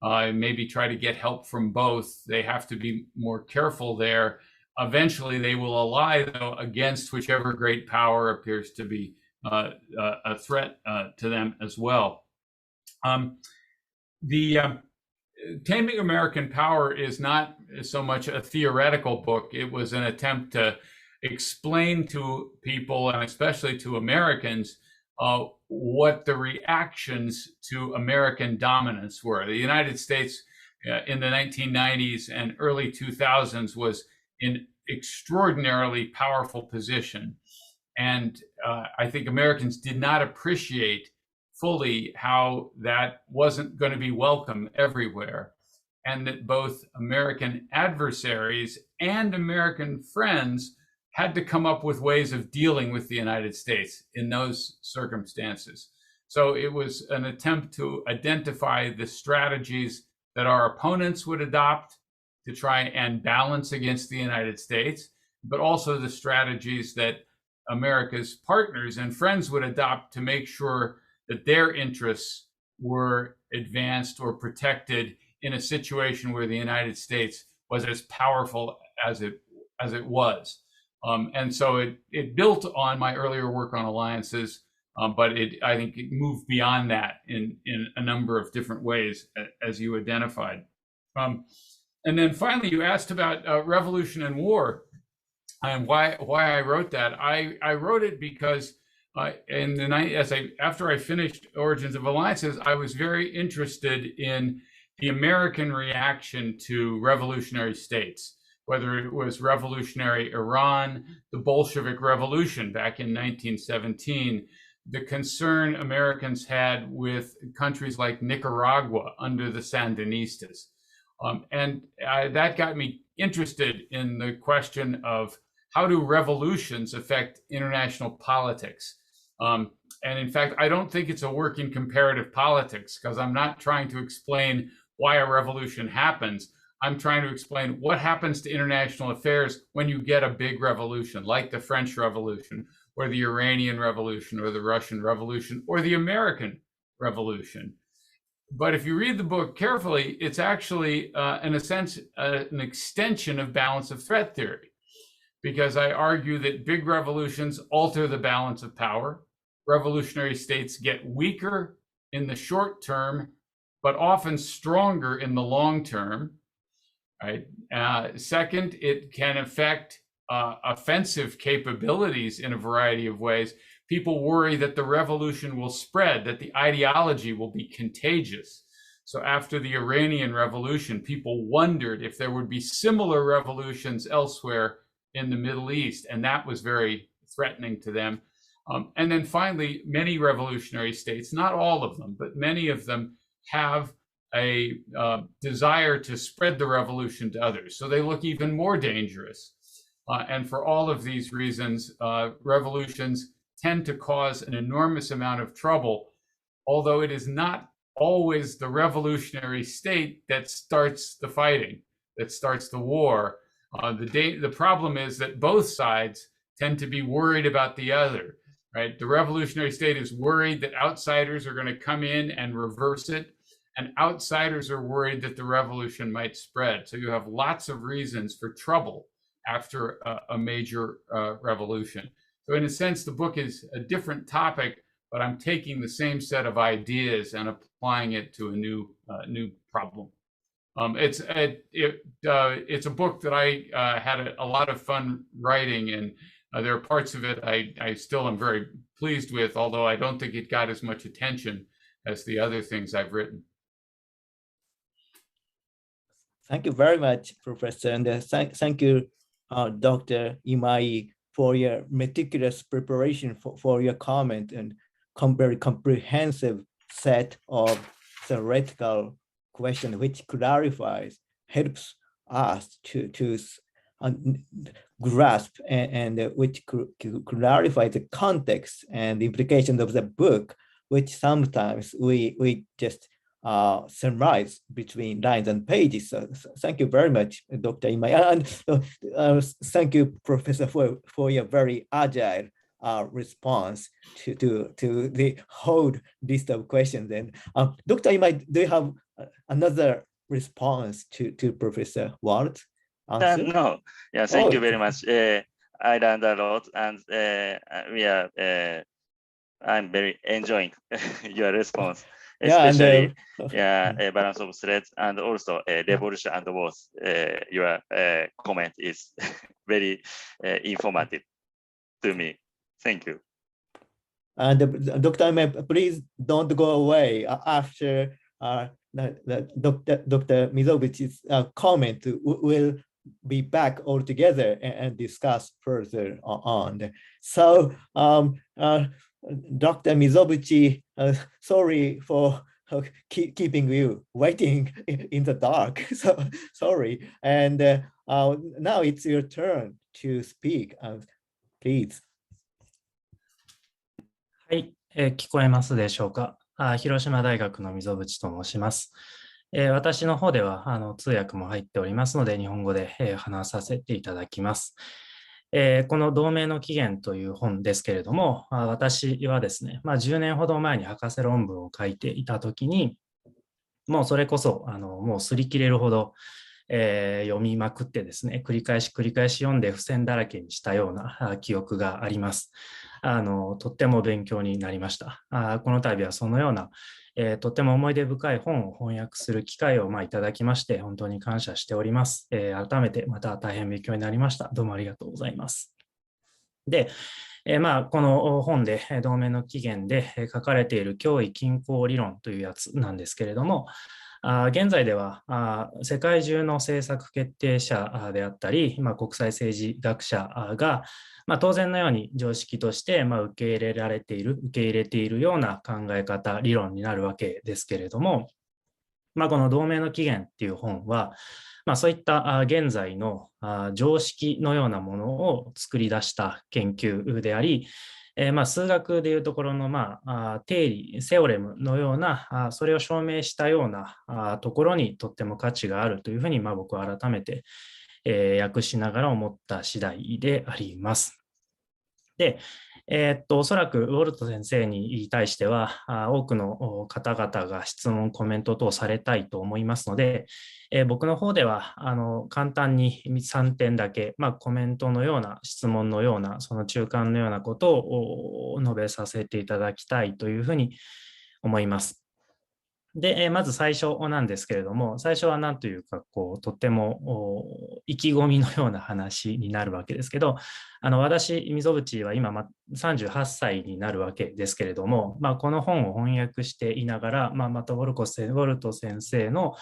Maybe try to get help from both. They have to be more careful there. Eventually, they will ally, though, against whichever great power appears to be a threat to them as well. Taming American Power is not so much a theoretical book. It was an attempt to explain to people, and especially to Americans, what the reactions to American dominance were. The United States in the 1990s and early 2000s was in extraordinarily powerful position. And I think Americans did not appreciate fully how that wasn't going to be welcome everywhere, and that both American adversaries and American friends had to come up with ways of dealing with the United States in those circumstances. So it was an attempt to identify the strategies that our opponents would adopt to try and balance against the United States, but also the strategies that America's partners and friends would adopt to make sure that their interests were advanced or protected in a situation where the United States was as powerful as it was. And so it built on my earlier work on alliances, but I think it moved beyond that in a number of different ways, as you identified. And then finally, you asked about revolution and war, and why I wrote that. I wrote it because after I finished Origins of Alliances, I was very interested in the American reaction to revolutionary states, whether it was revolutionary Iran, the Bolshevik Revolution back in 1917, the concern Americans had with countries like Nicaragua under the Sandinistas. And that got me interested in the question of how do revolutions affect international politics? And in fact, I don't think it's a work in comparative politics, because I'm not trying to explain why a revolution happens. I'm trying to explain what happens to international affairs when you get a big revolution, like the French Revolution, or the Iranian Revolution, or the Russian Revolution, or the American Revolution. But if you read the book carefully, it's actually, in a sense, an extension of balance of threat theory, because I argue that big revolutions alter the balance of power. Revolutionary states get weaker in the short term, but often stronger in the long term. Right. Second, it can affect offensive capabilities in a variety of ways. People worry that the revolution will spread, that the ideology will be contagious. So after the Iranian Revolution, people wondered if there would be similar revolutions elsewhere in the Middle East, and that was very threatening to them. And then finally, many revolutionary states, not all of them, but many of them have a desire to spread the revolution to others. So they look even more dangerous. And for all of these reasons, revolutions tend to cause an enormous amount of trouble, although it is not always the revolutionary state that starts the fighting, that starts the war. The problem is that both sides tend to be worried about the other, right? The revolutionary state is worried that outsiders are going to come in and reverse it, and outsiders are worried that the revolution might spread. So you have lots of reasons for trouble after a major revolution. So in a sense, the book is a different topic, but I'm taking the same set of ideas and applying it to a new problem. It's a book that I had a lot of fun writing, and there are parts of it I still am very pleased with, although I don't think it got as much attention as the other things I've written. Thank you very much, Professor, and thank you, Dr. Imai, for your meticulous preparation for your comment and very comprehensive set of theoretical questions, which clarifies, helps us to grasp and which clarify the context and the implications of the book, which sometimes we just summarize between lines and pages. So thank you very much, Dr. Imai, and thank you, Professor, for your very agile response to the whole list of questions. And Dr. Imai, do you have another response to Professor Walt's answer? No, yeah, thank you very much. I learned a lot, and I'm very enjoying your response. especially balance of threats and also revolution and wars. Your comment is very informative to me. Thank you. And Dr. Ime, please don't go away after Dr. Mizoguchi's comment. Will be back all together and discuss further on. So, Dr. Mizoguchi, sorry for keeping you waiting in the dark. So sorry. And now it's your turn to speak. Please. はい、聞こえますでしょうか。広島大学の溝渕と申します。私の方では通訳も入っておりますので、日本語で話させていただきます。この同盟の起源という本ですけれども、私はですね、10年ほど前に博士論文を書いていたときに、もうそれこそもう擦り切れるほど、読みまくってですね、繰り返し読んで付箋だらけにしたような記憶があります。とっても勉強になりました。この度はそのような、とっても思い出深い本を翻訳する機会をいただきまして、本当に感謝しております。改めてまた大変勉強になりました。どうもありがとうございます。で、この本で同盟の起源で書かれている脅威均衡理論というやつなんですけれども、現在では世界中の政策決定者であったり、国際政治学者が当然のように常識として受け入れているような考え方、理論になるわけですけれども、この同盟の起源っていう本は、そういった現在の常識のようなものを作り出した研究であり、数学でいうところの定理、セオレムのようなそれを証明したようなところにとっても価値があるというふうに僕は改めて訳しながら思った次第であります。で、おそらくウォルト先生に対しては多くの方々が質問、コメント等されたいと思いますので、僕の方では簡単に3点だけ、コメントのような、質問のような、その中間のようなことを述べさせていただきたいというふうに思います。で、まず最初なんですけれども、最初は何というかとっても意気込みのような話になるわけですけど、私、溝渕は今38歳になるわけですけれども、この本を翻訳していながら、またウォルト先生の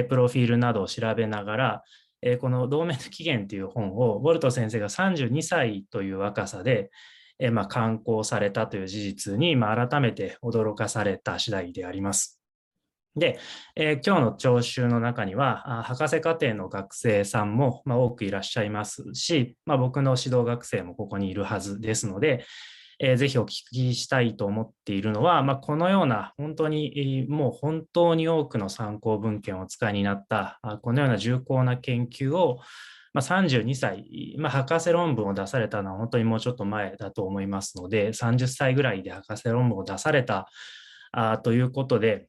プロフィールなどを調べながら、この同盟の起源という本をウォルト先生が32歳という若さで刊行されたという事実に改めて驚かされた次第であります。で、今日の聴衆の中には博士課程の学生さんも多くいらっしゃいますし、僕の指導学生もここにいるはずですので、ぜひお聞きしたいと思っているのは、このような本当に多くの参考文献をお使いになったこのような重厚な研究を32歳、博士論文を出されたのは本当にもうちょっと前だと思いますので、30歳ぐらいで博士論文を出されたということで、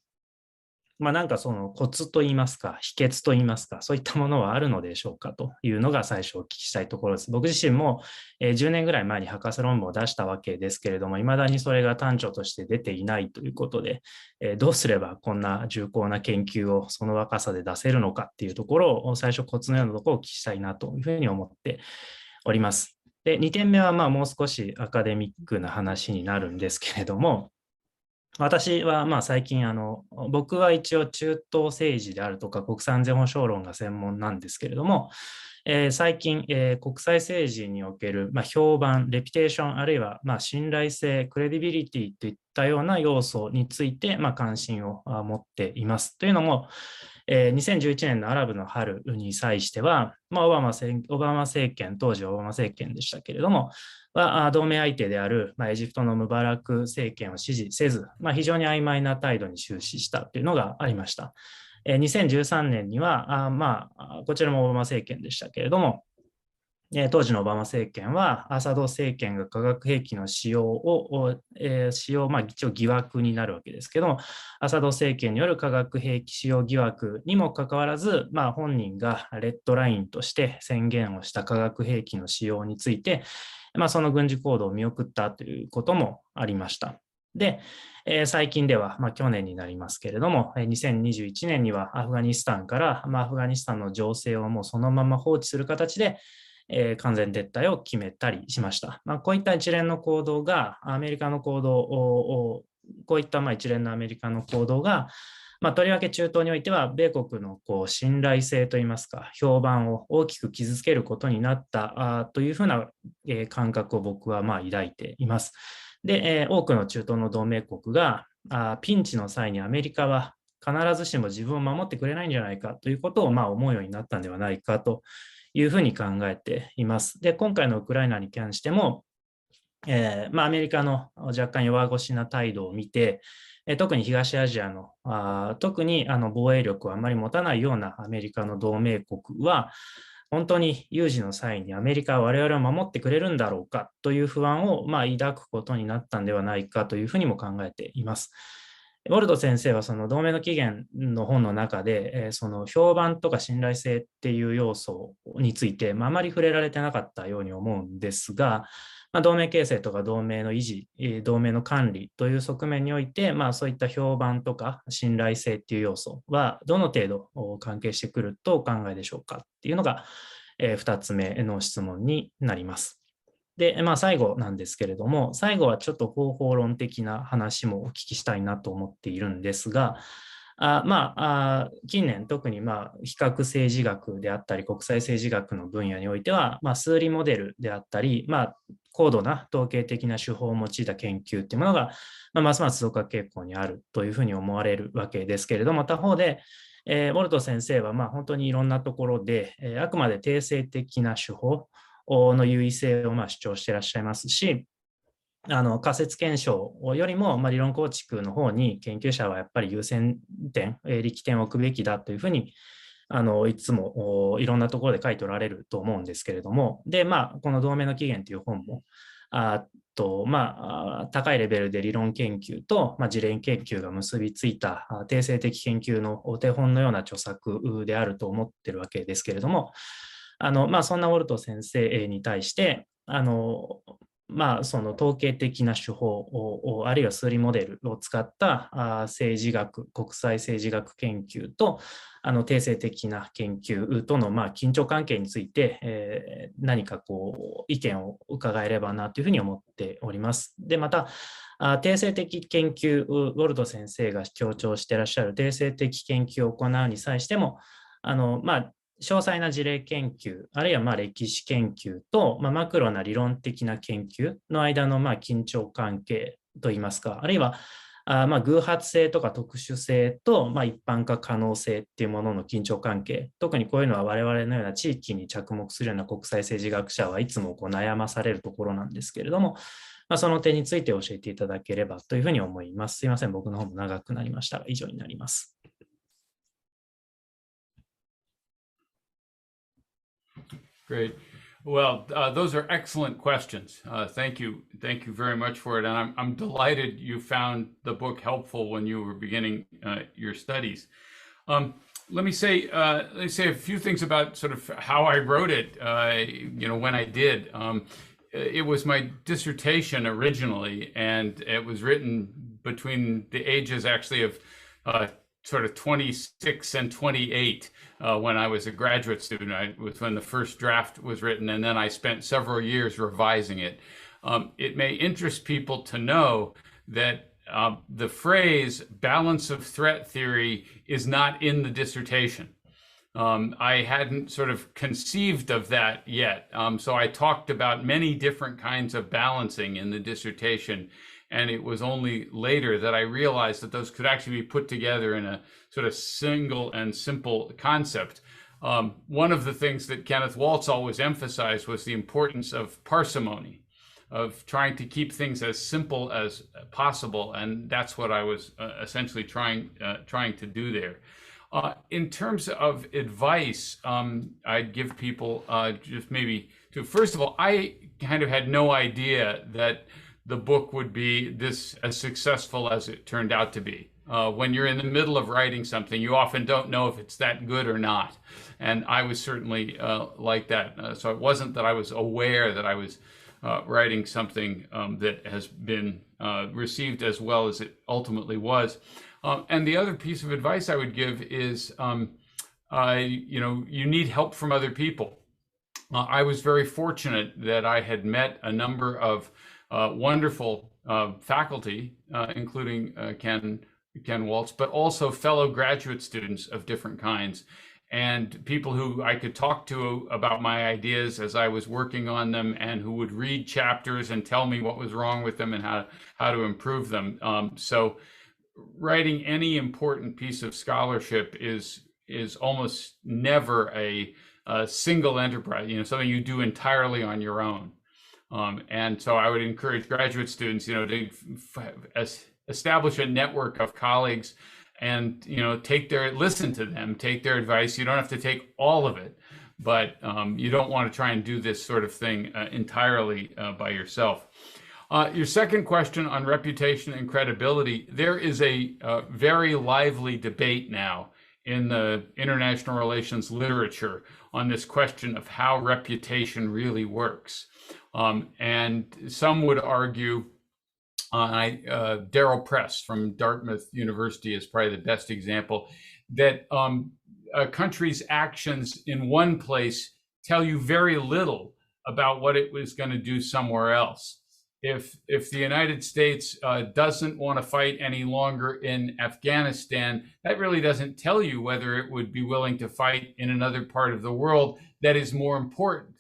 なんかそのコツといいますか、秘訣といいますか、そういったものはあるのでしょうかというのが最初お聞きしたいところです。僕自身も10年ぐらい前に博士論文を出したわけですけれども、いまだにそれが端緒として出ていないということで、どうすればこんな重厚な研究をその若さで出せるのかっていうところを最初コツのようなところをお聞きしたいなというふうに思っております。で、2点目はもう少しアカデミックな話になるんですけれども、私は最近僕は一応中東政治であるとか国際安全保障論が専門なんですけれども、最近、国際政治における評判、レピュテーション、あるいは信頼性、クレディビリティといったような要素について関心を持っています。というのも、2011年のアラブの春に際しては、オバマ政権、当時はオバマ政権でしたけれども、同盟相手であるエジプトのムバラク政権を支持せず、非常に曖昧な態度に終始したというのがありました。2013年には、こちらもオバマ政権でしたけれども、当時のオバマ政権はアサド政権が化学兵器の使用を、一応疑惑になるわけですけども、アサド政権による化学兵器使用疑惑にもかかわらず、本人がレッドラインとして宣言をした化学兵器の使用について、その軍事行動を見送ったということもありました。で、最近では、去年になりますけれども、2021年にはアフガニスタンから、アフガニスタンの情勢をもうそのまま放置する形で、完全撤退を決めたりしました。こういった一連の行動が、アメリカの行動を、こういった一連のアメリカの行動が、とりわけ中東においては、米国の信頼性といいますか、評判を大きく傷つけることになったというふうな感覚を僕は抱いています。で、多くの中東の同盟国がピンチの際にアメリカは必ずしも自分を守ってくれないんじゃないかということを思うようになったんではないかというふうに考えています。で、今回のウクライナに関しても、アメリカの若干弱腰な態度を見て、特に東アジアの、特に防衛力をあまり持たないようなアメリカの同盟国は、本当に有事の際にアメリカは我々を守ってくれるんだろうかという不安を抱くことになったんではないかというふうにも考えています。ウォルト先生はその同盟の起源の本の中で、その評判とか信頼性っていう要素について、あまり触れられてなかったように思うんですが、同盟形成とか同盟の維持、同盟の管理という側面において、そういった評判とか信頼性っていう要素はどの程度関係してくるとお考えでしょうかっていうのが2つ目の質問になります。で、最後なんですけれども、最後はちょっと方法論的な話もお聞きしたいなと思っているんですが、近年特に比較政治学であったり国際政治学の分野においては、数理モデルであったり、高度な統計的な手法を用いた研究っていうものが、ますます増加傾向にあるというふうに思われるわけですけれども、他方で、ウォルト先生は本当にいろんなところで、あくまで定性的な手法の優位性を主張していらっしゃいますし、仮説検証よりも理論構築の方に研究者はやっぱり優先点、力点を置くべきだというふうにいつもいろんなところで書いておられると思うんですけれども、で、この同盟の起源という本も、高いレベルで理論研究と事例研究が結びついた定性的研究のお手本のような著作であると思っているわけですけれども、そんなウォルト先生に対して、その統計的な手法あるいは数理モデルを使った政治学、国際政治学研究と定性的な研究との緊張関係について、何か意見を伺えればなというふうに思っております。で、また定性的研究、ウォルト先生が強調していらっしゃる定性的研究を行うに際しても、詳細な事例研究、あるいは歴史研究と、マクロな理論的な研究の間の緊張関係といいますか、あるいは偶発性とか特殊性と一般化可能性っていうものの緊張関係、特にこういうのは我々のような地域に着目するような国際政治学者はいつも悩まされるところなんですけれども、その点について教えていただければというふうに思います。すいません、僕の方も長くなりましたが、以上になります。Great. Well, those are excellent questions. Thank you very much for it. And I'm delighted you found the book helpful when you were beginning your studies. Let me say a few things about sort of how I wrote it. When I did, it was my dissertation originally, and it was written between the ages actually of sort of 26 and 28 when I was a graduate student. It was when the first draft was written, and then I spent several years revising it. It may interest people to know that the phrase balance of threat theory is not in the dissertation. I hadn't sort of conceived of that yet. So I talked about many different kinds of balancing in the dissertation. And it was only later that I realized that those could actually be put together in a sort of single and simple concept. One of the things that Kenneth Waltz always emphasized was the importance of parsimony, of trying to keep things as simple as possible. And that's what I was essentially trying to do there. In terms of advice, I'd give people just maybe to, first of all, I kind of had no idea that the book would be as successful as it turned out to be. When you're in the middle of writing something, you often don't know if it's that good or not. And I was certainly like that. So it wasn't that I was aware that I was writing something that has been received as well as it ultimately was. And the other piece of advice I would give is, you need help from other people. I was very fortunate that I had met a number of wonderful faculty, including Ken Waltz, but also fellow graduate students of different kinds, and people who I could talk to about my ideas as I was working on them, and who would read chapters and tell me what was wrong with them and how to improve them. So writing any important piece of scholarship is almost never a single enterprise, something you do entirely on your own. And so I would encourage graduate students, to establish a network of colleagues and, listen to them, take their advice. You don't have to take all of it, but you don't want to try and do this sort of thing entirely by yourself. Your second question on reputation and credibility, there is a very lively debate now in the international relations literature on this question of how reputation really works. And some would argue, Darryl Press from Dartmouth University is probably the best example, that a country's actions in one place tell you very little about what it was going to do somewhere else. If the United States doesn't want to fight any longer in Afghanistan, that really doesn't tell you whether it would be willing to fight in another part of the world that is more important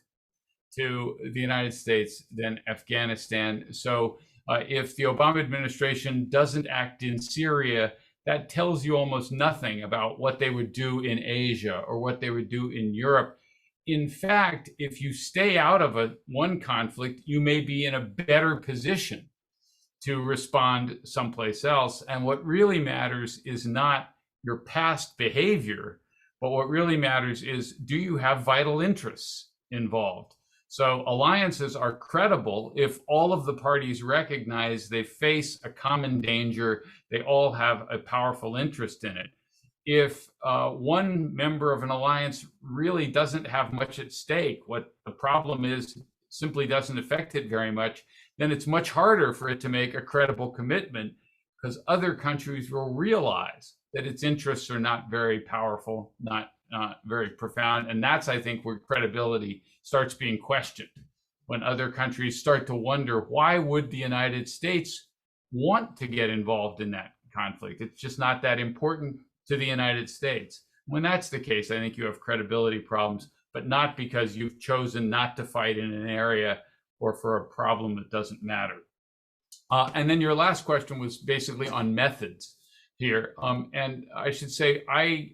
to the United States than Afghanistan. So if the Obama administration doesn't act in Syria, that tells you almost nothing about what they would do in Asia or what they would do in Europe. In fact, if you stay out of one conflict, you may be in a better position to respond someplace else. And what really matters is not your past behavior, but what really matters is, do you have vital interests involved? So alliances are credible if all of the parties recognize they face a common danger, they all have a powerful interest in it. If one member of an alliance really doesn't have much at stake, what the problem is simply doesn't affect it very much, then it's much harder for it to make a credible commitment, because other countries will realize that its interests are not very powerful, not very profound. And that's, I think, where credibility starts being questioned, when other countries start to wonder, why would the United States want to get involved in that conflict? It's just not that important to the United States. When that's the case, I think you have credibility problems, but not because you've chosen not to fight in an area or for a problem that doesn't matter. And then your last question was basically on methods here. And I should say, I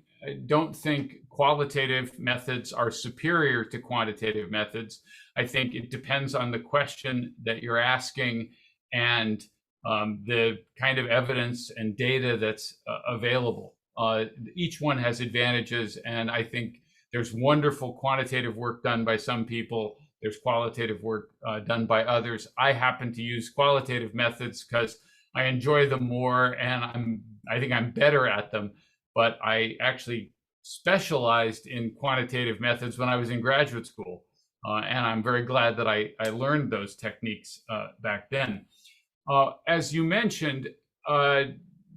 don't think qualitative methods are superior to quantitative methods. I think it depends on the question that you're asking and the kind of evidence and data that's available. Each one has advantages, and I think there's wonderful quantitative work done by some people. There's qualitative work done by others. I happen to use qualitative methods because I enjoy them more, and I think I'm better at them. But I actually specialized in quantitative methods when I was in graduate school, and I'm very glad that I learned those techniques back then. As you mentioned,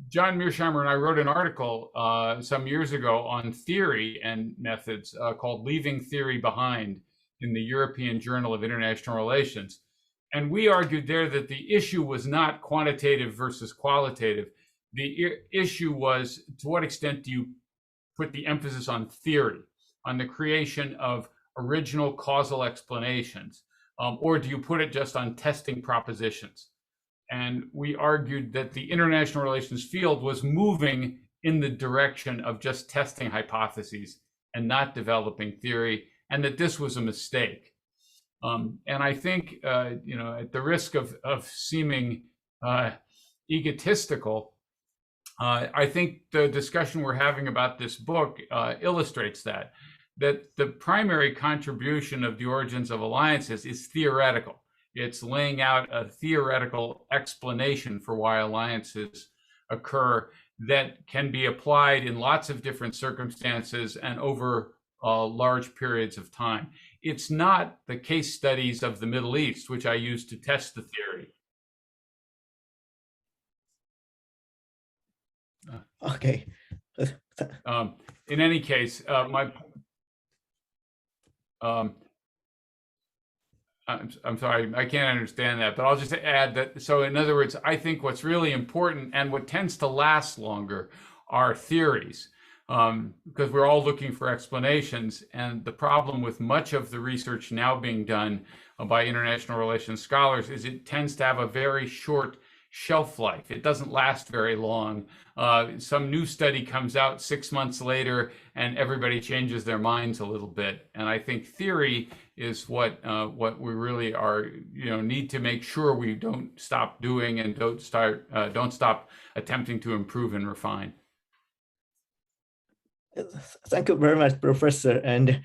John Mearsheimer and I wrote an article some years ago on theory and methods called Leaving Theory Behind in the European Journal of International Relations. And we argued there that the issue was not quantitative versus qualitative. The issue was, to what extent do you put the emphasis on theory, on the creation of original causal explanations, or do you put it just on testing propositions? And we argued that the international relations field was moving in the direction of just testing hypotheses and not developing theory, and that this was a mistake. And I think, at the risk of seeming egotistical, I think the discussion we're having about this book illustrates that the primary contribution of the Origins of Alliances is theoretical. It's laying out a theoretical explanation for why alliances occur that can be applied in lots of different circumstances and over large periods of time. It's not the case studies of the Middle East, which I use to test the theory. Okay. In any case, I'm sorry, I can't understand that, but I'll just add that. So in other words, I think what's really important and what tends to last longer are theories, because we're all looking for explanations. And the problem with much of the research now being done by international relations scholars is it tends to have a very short shelf life. It doesn't last very long. Some new study comes out 6 months later and everybody changes their minds a little bit. And I think theory is what we really are, need to make sure we don't stop doing and don't stop attempting to improve and refine. Thank you very much, Professor. And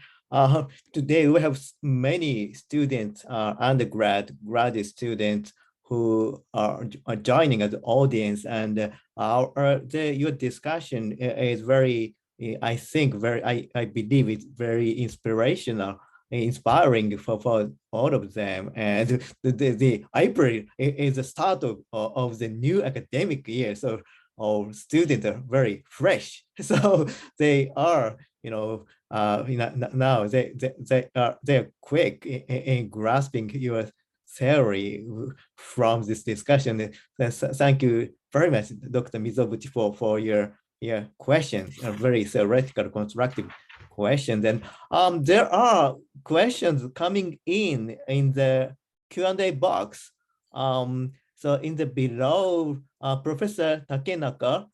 today we have many students, undergrad, graduate students who are joining as the audience, and your discussion is very, I think, I believe it's very inspirational, inspiring for all of them. And the April is the start of the new academic year, so our students are very fresh. So they are, now they're quick in grasping your theory from this discussion. Thank you very much, Dr. Mizoguchi, for your questions, very theoretical, constructive questions. And there are questions coming in the Q&A box. So in the below, Professor Takenaka,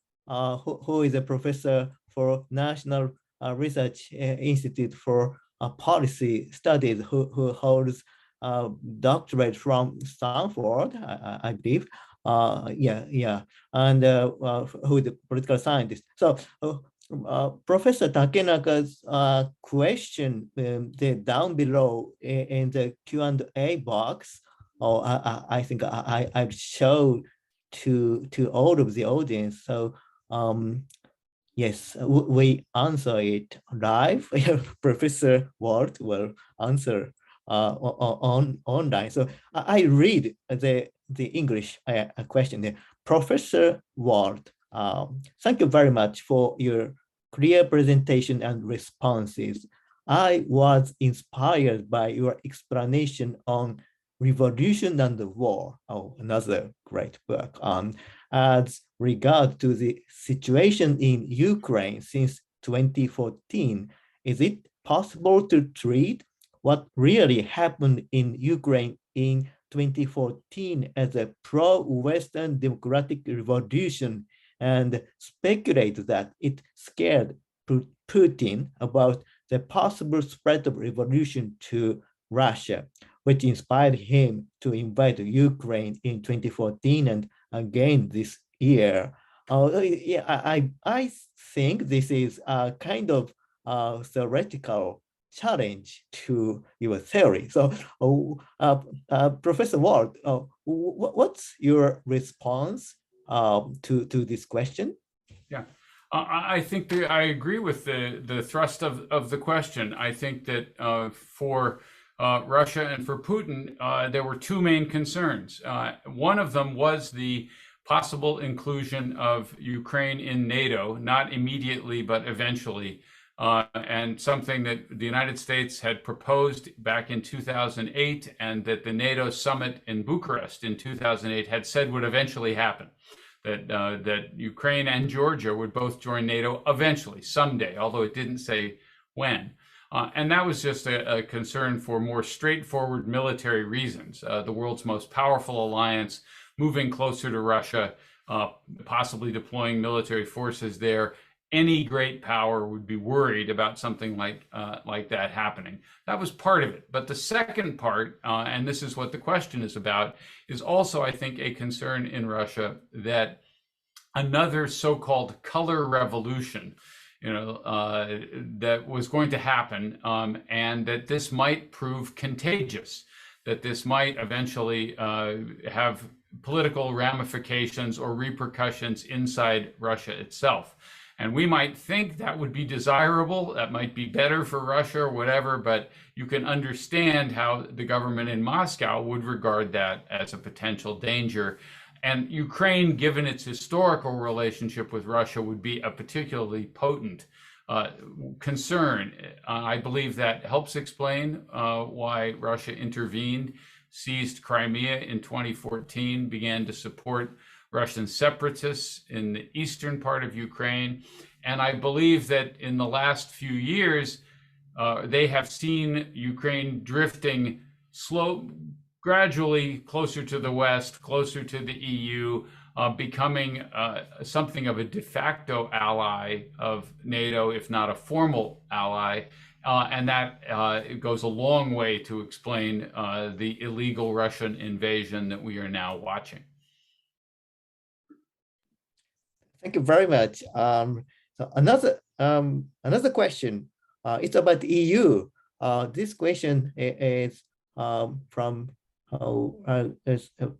who is a professor for National Research Institute for Policy Studies, who holds doctorate from Stanford, I believe. And who is a political scientist. So Professor Takenaka's question, down below in the Q&A box, I think I've showed to all of the audience. So yes, we answer it live. Professor Walt will answer online. So I read the English question there. Professor Walt, thank you very much for your clear presentation and responses. I was inspired by your explanation on Revolution and the War. Oh, another great book. As regard to the situation in Ukraine since 2014, is it possible to treat what really happened in Ukraine in 2014 as a pro-Western democratic revolution and speculate that it scared Putin about the possible spread of revolution to Russia, which inspired him to invade Ukraine in 2014 and again this year? I think this is a kind of theoretical challenge to your theory. So, Professor Walt, what's your response to this question? Yeah, I think I agree with the thrust of the question. I think that for Russia and for Putin, there were two main concerns. One of them was the possible inclusion of Ukraine in NATO, not immediately, but eventually. And something that the United States had proposed back in 2008 and that the NATO summit in Bucharest in 2008 had said would eventually happen, that Ukraine and Georgia would both join NATO eventually, someday, although it didn't say when. And that was just a concern for more straightforward military reasons. The world's most powerful alliance, moving closer to Russia, possibly deploying military forces there. Any great power would be worried about something like that happening. That was part of it. But the second part, and this is what the question is about, is also, I think, a concern in Russia that another so-called color revolution, that was going to happen, and that this might prove contagious, that this might eventually have political ramifications or repercussions inside Russia itself. And we might think that would be desirable, that might be better for Russia or whatever, but you can understand how the government in Moscow would regard that as a potential danger. And Ukraine, given its historical relationship with Russia, would be a particularly potent concern. I believe that helps explain why Russia intervened, seized Crimea in 2014, began to support Russian separatists in the eastern part of Ukraine. And I believe that in the last few years, they have seen Ukraine drifting gradually closer to the West, closer to the EU, becoming something of a de facto ally of NATO, if not a formal ally. And that it goes a long way to explain the illegal Russian invasion that we are now watching. Thank you very much. So another question. It's about the EU. This question is from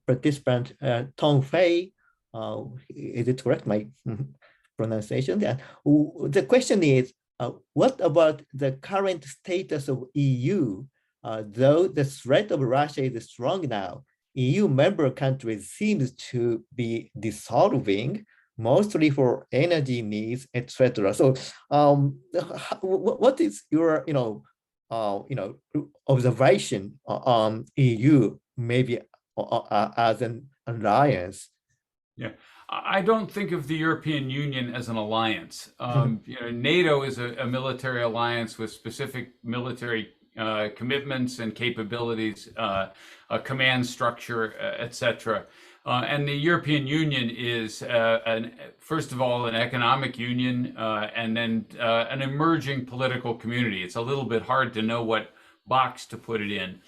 participant Tong Fei. Is it correct, my pronunciation? The question is, what about the current status of EU? Though the threat of Russia is strong now, EU member countries seems to be dissolving, mostly for energy needs, etc. So, what is your, observation on EU, maybe as an alliance? Yeah, I don't think of the European Union as an alliance. NATO is a military alliance with specific military commitments and capabilities, a command structure, etc. And the European Union is, first of all, an economic union, and then an emerging political community. It's a little bit hard to know what box to put it in.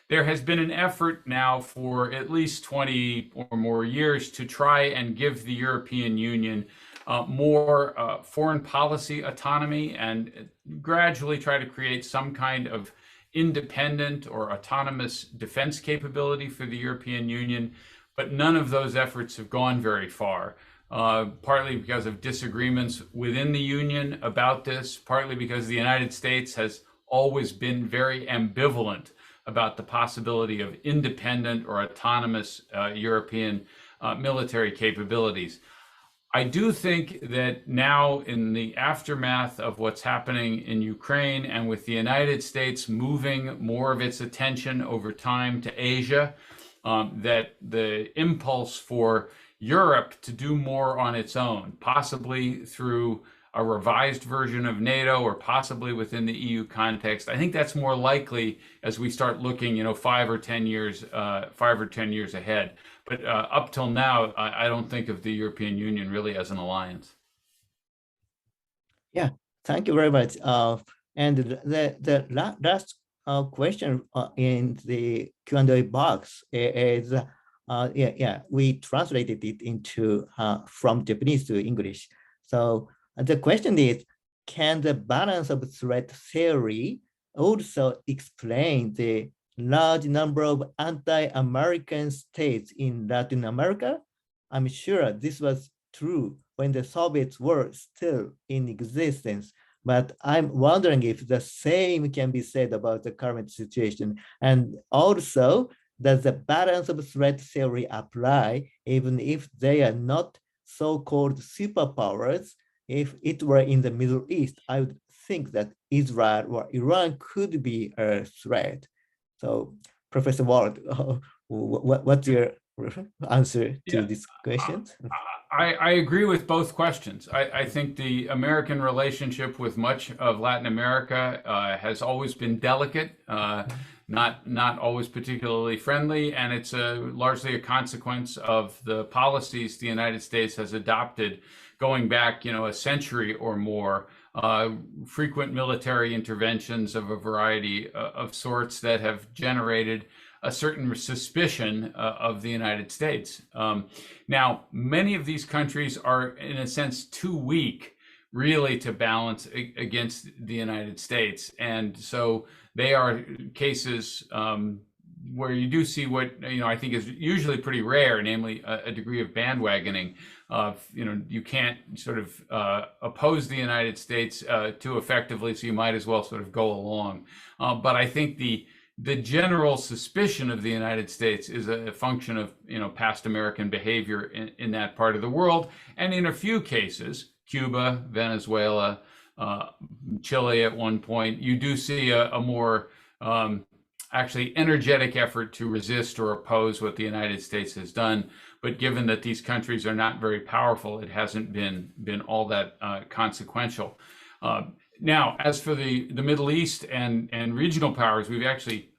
There has been an effort now for at least 20 or more years to try and give the European Union more foreign policy autonomy and gradually try to create some kind of independent or autonomous defense capability for the European Union. But none of those efforts have gone very far, partly because of disagreements within the Union about this, partly because the United States has always been very ambivalent about the possibility of independent or autonomous European military capabilities. I do think that now, in the aftermath of what's happening in Ukraine and with the United States moving more of its attention over time to Asia, that the impulse for Europe to do more on its own, possibly through a revised version of NATO or possibly within the EU context, I think that's more likely as we start looking, 5 or 10 years ahead. But up till now, I don't think of the European Union really as an alliance. Yeah, thank you very much. And the last question in the Q&A box is, we translated it into from Japanese to English. So the question is, can the balance of threat theory also explain the large number of anti-American states in Latin America? I'm sure this was true when the Soviets were still in existence, but I'm wondering if the same can be said about the current situation. And also, does the balance of threat theory apply even if they are not so-called superpowers? If it were in the Middle East, I would think that Israel or Iran could be a threat. So, Professor Ward, what's your answer to this question? I agree with both questions. I think the American relationship with much of Latin America has always been delicate, not always particularly friendly, and it's largely a consequence of the policies the United States has adopted going back, a century or more, frequent military interventions of a variety of sorts that have generated a certain suspicion of the United States. Now, many of these countries are, in a sense, too weak really to balance against the United States. And so they are cases where you do see what, I think is usually pretty rare, namely a degree of bandwagoning. You can't sort of oppose the United States too effectively, so you might as well sort of go along. But I think the the general suspicion of the United States is a function of, past American behavior in that part of the world. And in a few cases, Cuba, Venezuela, Chile at one point, you do see a more actually energetic effort to resist or oppose what the United States has done. But given that these countries are not very powerful, it hasn't been all that consequential. Now, as for the Middle East and regional powers, we've actually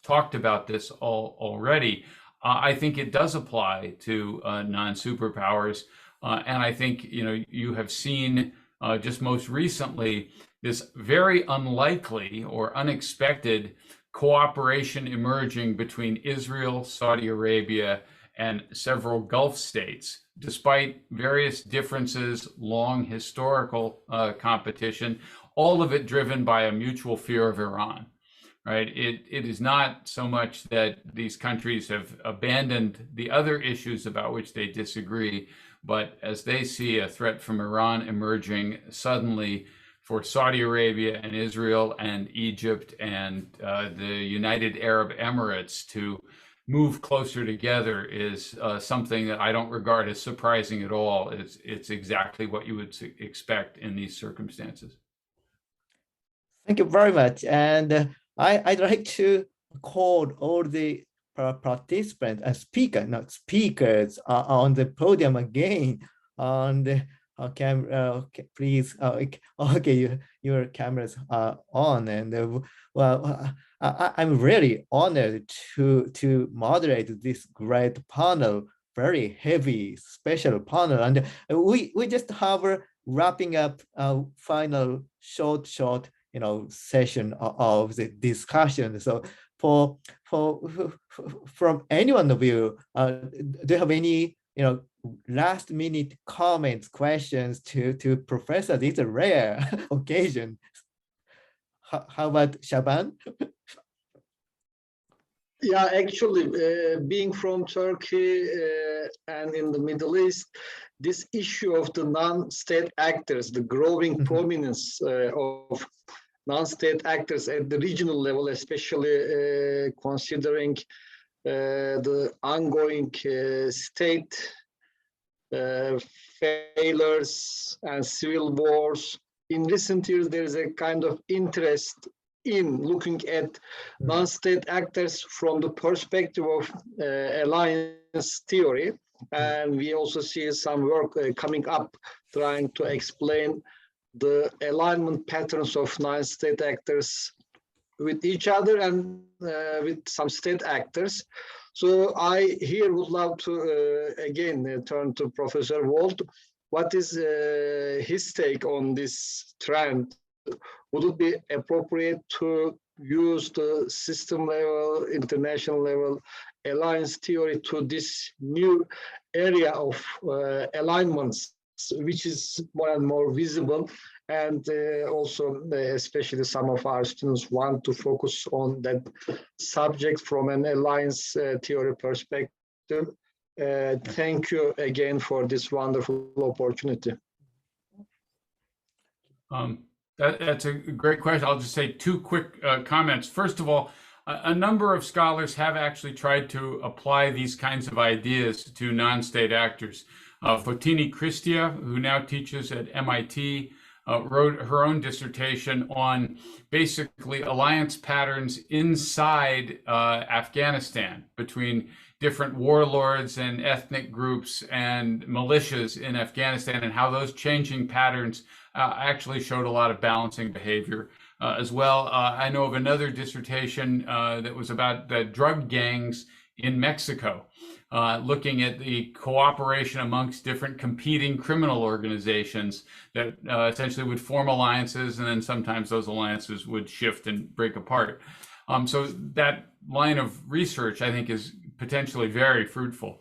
talked about this already. I think it does apply to non-superpowers. And I think, you have seen just most recently this very unlikely or unexpected cooperation emerging between Israel, Saudi Arabia, and several Gulf states, despite various differences, long historical competition, all of it driven by a mutual fear of Iran, right? It is not so much that these countries have abandoned the other issues about which they disagree, but as they see a threat from Iran emerging suddenly, for Saudi Arabia and Israel and Egypt and the United Arab Emirates to move closer together is something that I don't regard as surprising at all. It's exactly what you would expect in these circumstances. Thank you very much. And I'd like to call all the participants and speakers on the podium again. And please, okay, your cameras are on, and I'm really honored to moderate this great panel, very heavy special panel, and we just have a wrapping up final short session of the discussion. So from any one of you, do you have any last minute comments, questions to Professor? This is a rare occasion. How about Shaban? Yeah, actually, being from Turkey and in the Middle East, this issue of the non-state actors, the growing prominence of non-state actors at the regional level, especially considering the ongoing state failures and civil wars. In recent years, there is a kind of interest in looking at non-state actors from the perspective of alliance theory. And we also see some work coming up trying to explain the alignment patterns of non-state actors with each other and with some state actors. So I here would love to again turn to Professor Walt. What is his take on this trend? Would it be appropriate to use the system level, international level alliance theory to this new area of alignments, which is more and more visible? And also, especially some of our students want to focus on that subject from an alliance theory perspective. Thank you again for this wonderful opportunity. That's a great question. I'll just say two quick comments. First of all, a number of scholars have actually tried to apply these kinds of ideas to non-state actors. Fotini Cristia, who now teaches at MIT, wrote her own dissertation on basically alliance patterns inside Afghanistan between different warlords and ethnic groups and militias in Afghanistan, and how those changing patterns actually showed a lot of balancing behavior as well. I know of another dissertation that was about the drug gangs in Mexico, looking at the cooperation amongst different competing criminal organizations that essentially would form alliances, and then sometimes those alliances would shift and break apart. So that line of research, I think, is potentially very fruitful.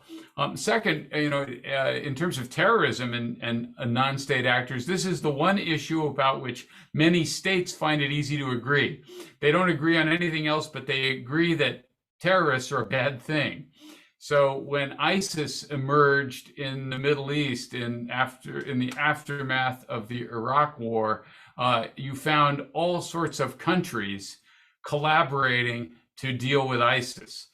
Second, in terms of terrorism and non-state actors, this is the one issue about which many states find it easy to agree. They don't agree on anything else, but they agree that terrorists are a bad thing. So when ISIS emerged in the Middle East in the aftermath of the Iraq War, you found all sorts of countries collaborating to deal with ISIS.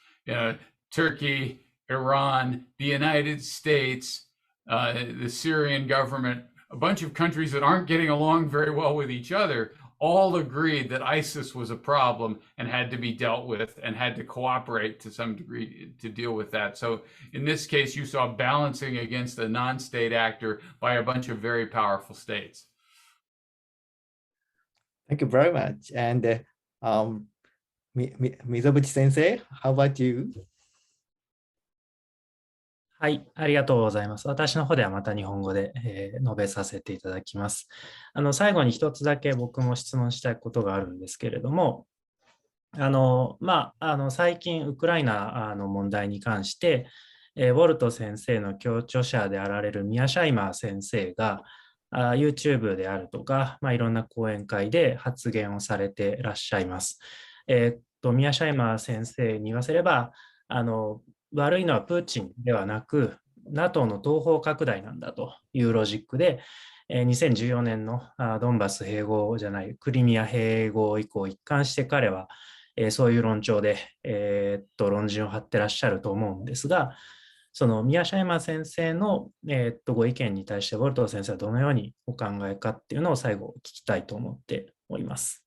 Turkey, Iran, the United States, the Syrian government, a bunch of countries that aren't getting along very well with each other, all agreed that ISIS was a problem and had to be dealt with and had to cooperate to some degree to deal with that. So in this case, you saw balancing against a non-state actor by a bunch of very powerful states. Thank you very much. And Mizobuchi Sensei, how about you? はい、ありがとうございます。私の方ではまた日本語で、述べさせていただきます。最後に一つだけ僕も質問したいことがあるんですけれども、最近ウクライナの問題に関して、ウォルト先生の共著者であられるミア・シャイマー先生がYouTube であるとか、いろんな講演会で発言をされていらっしゃいます。ミア・シャイマー先生に言わせれば、悪いのはプーチンではなく NATO の東方拡大なんだというロジックで2014年のドンバス併合じゃないクリミア併合以降一貫して彼はそういう論調で論陣を張ってらっしゃると思うんですが、そのミア・シャイマー先生のご意見に対してウォルト先生はどのようにお考えかっていうのを最後聞きたいと思っております。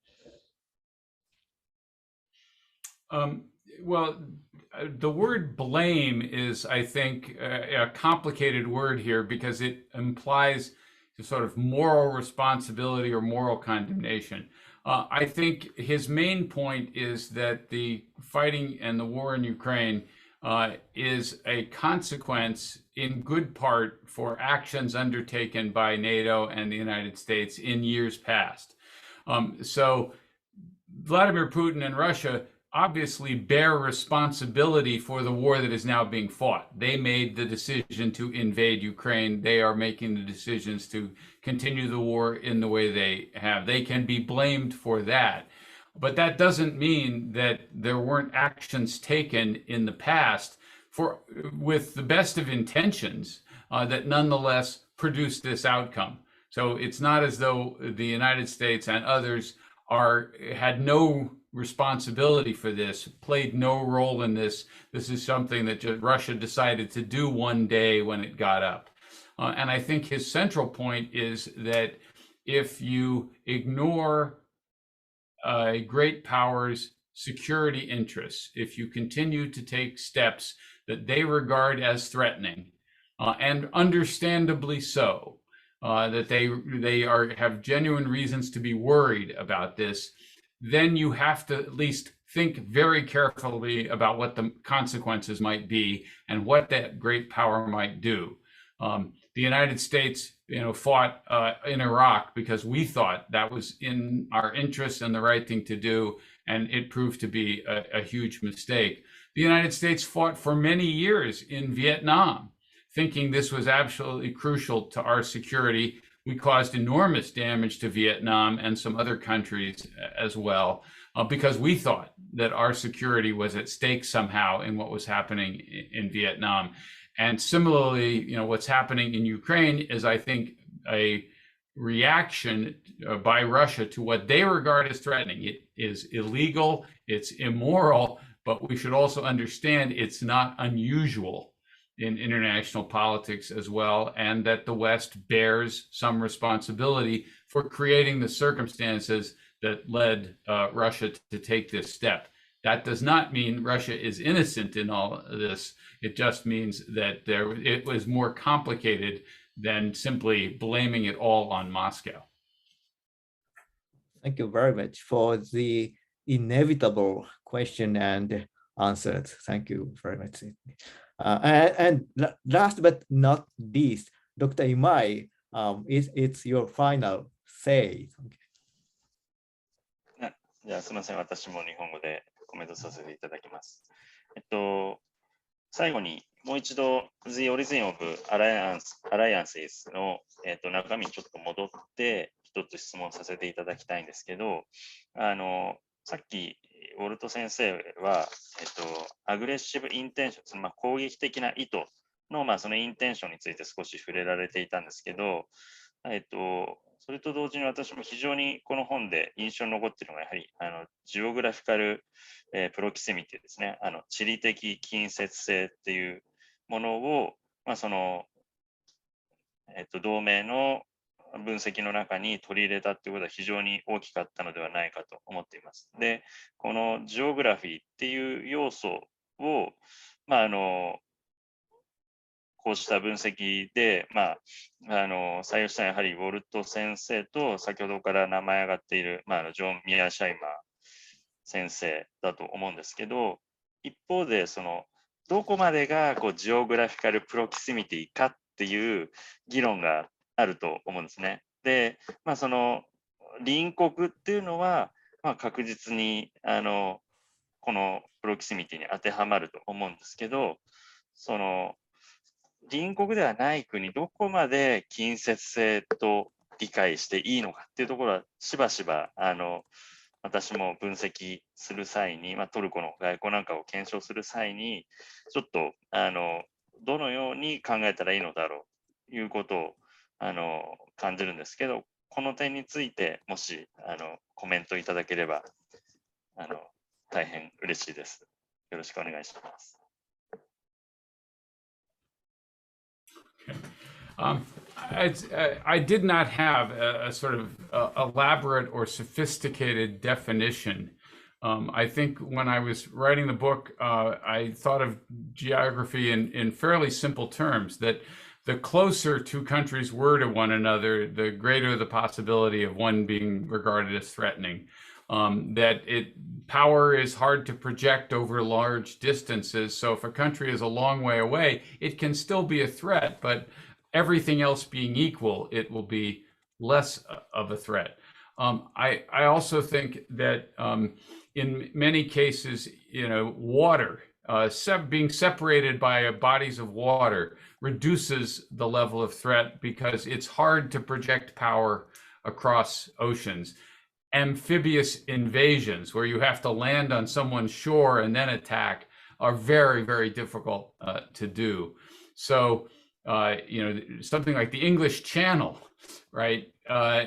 Well, the word blame is, I think, a complicated word here because it implies a sort of moral responsibility or moral condemnation. I think his main point is that the fighting and the war in Ukraine is a consequence, in good part, for actions undertaken by NATO and the United States in years past. So Vladimir Putin and Russia obviously bear responsibility for the war that is now being fought. They made the decision to invade Ukraine. They are making the decisions to continue the war in the way they have. They can be blamed for that. But that doesn't mean that there weren't actions taken in the past with the best of intentions that nonetheless produced this outcome. So it's not as though the United States and others had no responsibility for this, played no role in this. This is something that Russia decided to do one day when it got up. And I think his central point is that if you ignore a great power's security interests, if you continue to take steps that they regard as threatening, and understandably so, that they have genuine reasons to be worried about this, then you have to at least think very carefully about what the consequences might be and what that great power might do. The United States, fought in Iraq because we thought that was in our interest and the right thing to do, and it proved to be a huge mistake. The United States fought for many years in Vietnam, thinking this was absolutely crucial to our security. We caused enormous damage to Vietnam and some other countries as well, because we thought that our security was at stake somehow in what was happening in Vietnam. And similarly, what's happening in Ukraine is, I think, a reaction by Russia to what they regard as threatening. It is illegal, it's immoral, but we should also understand it's not unusual in international politics as well, and that the West bears some responsibility for creating the circumstances that led Russia to take this step. That does not mean Russia is innocent in all of this. It just means that it was more complicated than simply blaming it all on Moscow. Thank you very much for the inevitable question and answers. Thank you very much. And last but not least, Dr. Imai, it's your final say. じゃあすみません、私も日本語でコメントさせていただきます。最後にもう一度 The Origin of Alliances の、中身にちょっと戻って一つ質問させていただきたいんですけど、さっきウォルト先生は、アグレッシブインテンション、攻撃的な意図の、そのインテンションについて少し触れられていたんですけど、それと同時に私も非常にこの本で印象に残っているのが、やはりジオグラフィカル、プロキシミティですね。地理的近接性っていうものを、その、同盟の分析の中に取り入れたっていうことは非常に大きかったのではないかと思っています。で、このジオグラフィーっていう要素を、こうした分析で、採用したのはやはりウォルト先生と、先ほどから名前上がっている、ジョン・ミアシャイマー先生だと思うんですけど、一方で、どこまでがジオグラフィカルプロキシミティかっていう議論があると思うんですね。で、その隣国っていうのは、確実にこのプロキシミティに当てはまると思うんですけど、その隣国ではない国、どこまで近接性と理解していいのかっていうところは、しばしば私も分析する際に、トルコの外交なんかを検証する際に、ちょっとどのように考えたらいいのだろうということを感じるんですけど、この点についてもしコメントいただければ大変嬉しいです。よろしくお願いします。I did not have a sort of elaborate or sophisticated definition. I think when I was writing the book, I thought of geography in fairly simple terms, that the closer two countries were to one another, the greater the possibility of one being regarded as threatening. That power is hard to project over large distances. So if a country is a long way away, it can still be a threat, but everything else being equal, it will be less of a threat. I also think that in many cases, water, being separated by bodies of water reduces the level of threat because it's hard to project power across oceans. Amphibious invasions, where you have to land on someone's shore and then attack, are very, very difficult to do. So, something like the English Channel, right,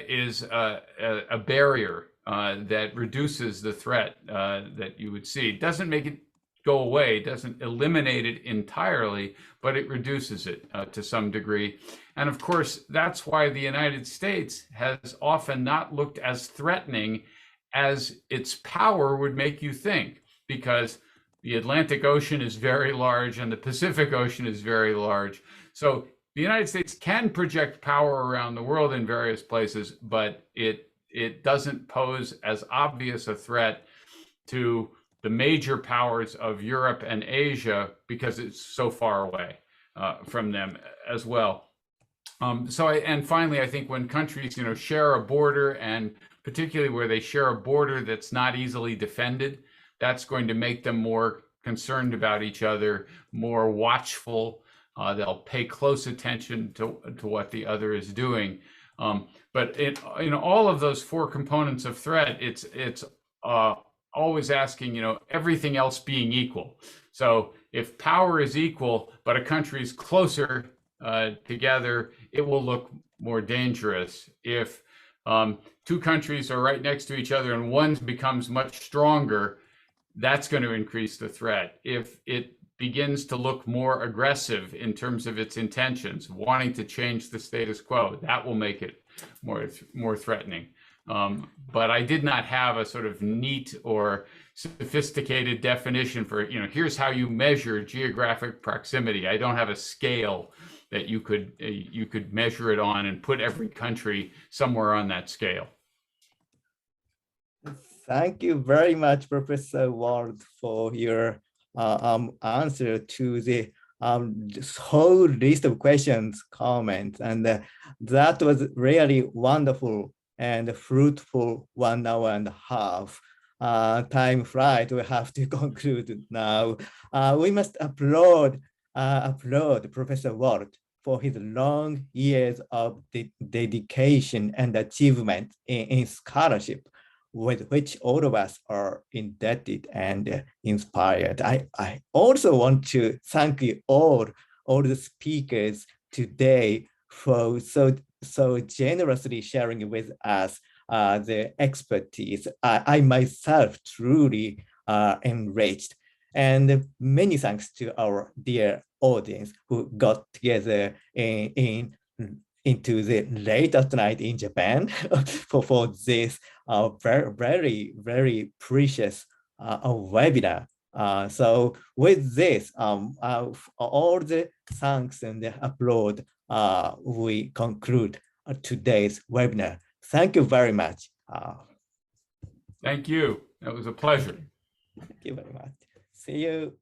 is a barrier that reduces the threat that you would see. It doesn't make it go away, doesn't eliminate it entirely, but it reduces it to some degree. And of course, that's why the United States has often not looked as threatening as its power would make you think, because the Atlantic Ocean is very large and the Pacific Ocean is very large. So the United States can project power around the world in various places, but it doesn't pose as obvious a threat to the major powers of Europe and Asia because it's so far away from them as well. And finally, I think when countries, share a border, and particularly where they share a border that's not easily defended, that's going to make them more concerned about each other, more watchful. They'll pay close attention to what the other is doing. But all of those four components of threat, it's always asking, everything else being equal. So if power is equal, but a country is closer together, it will look more dangerous. If two countries are right next to each other and one becomes much stronger, that's going to increase the threat. If it begins to look more aggressive in terms of its intentions, wanting to change the status quo, that will make it more threatening. But I did not have a sort of neat or sophisticated definition for, here's how you measure geographic proximity. I don't have a scale that you could measure it on and put every country somewhere on that scale. Thank you very much, Professor Ward, for your answer to the whole list of questions, comments, and that was really wonderful and fruitful 1 hour and a half. Time flies, we have to conclude now. We must applaud Professor Ward for his long years of dedication and achievement in scholarship, with which all of us are indebted and inspired. I also want to thank you all the speakers today for so so generously sharing with us the expertise. I myself truly enriched. And many thanks to our dear audience who got together into the late at night in Japan for this very, very precious webinar. So with this, all the thanks and the applaud, we conclude today's webinar. Thank you very much. Thank you. That was a pleasure. Thank you very much. See you.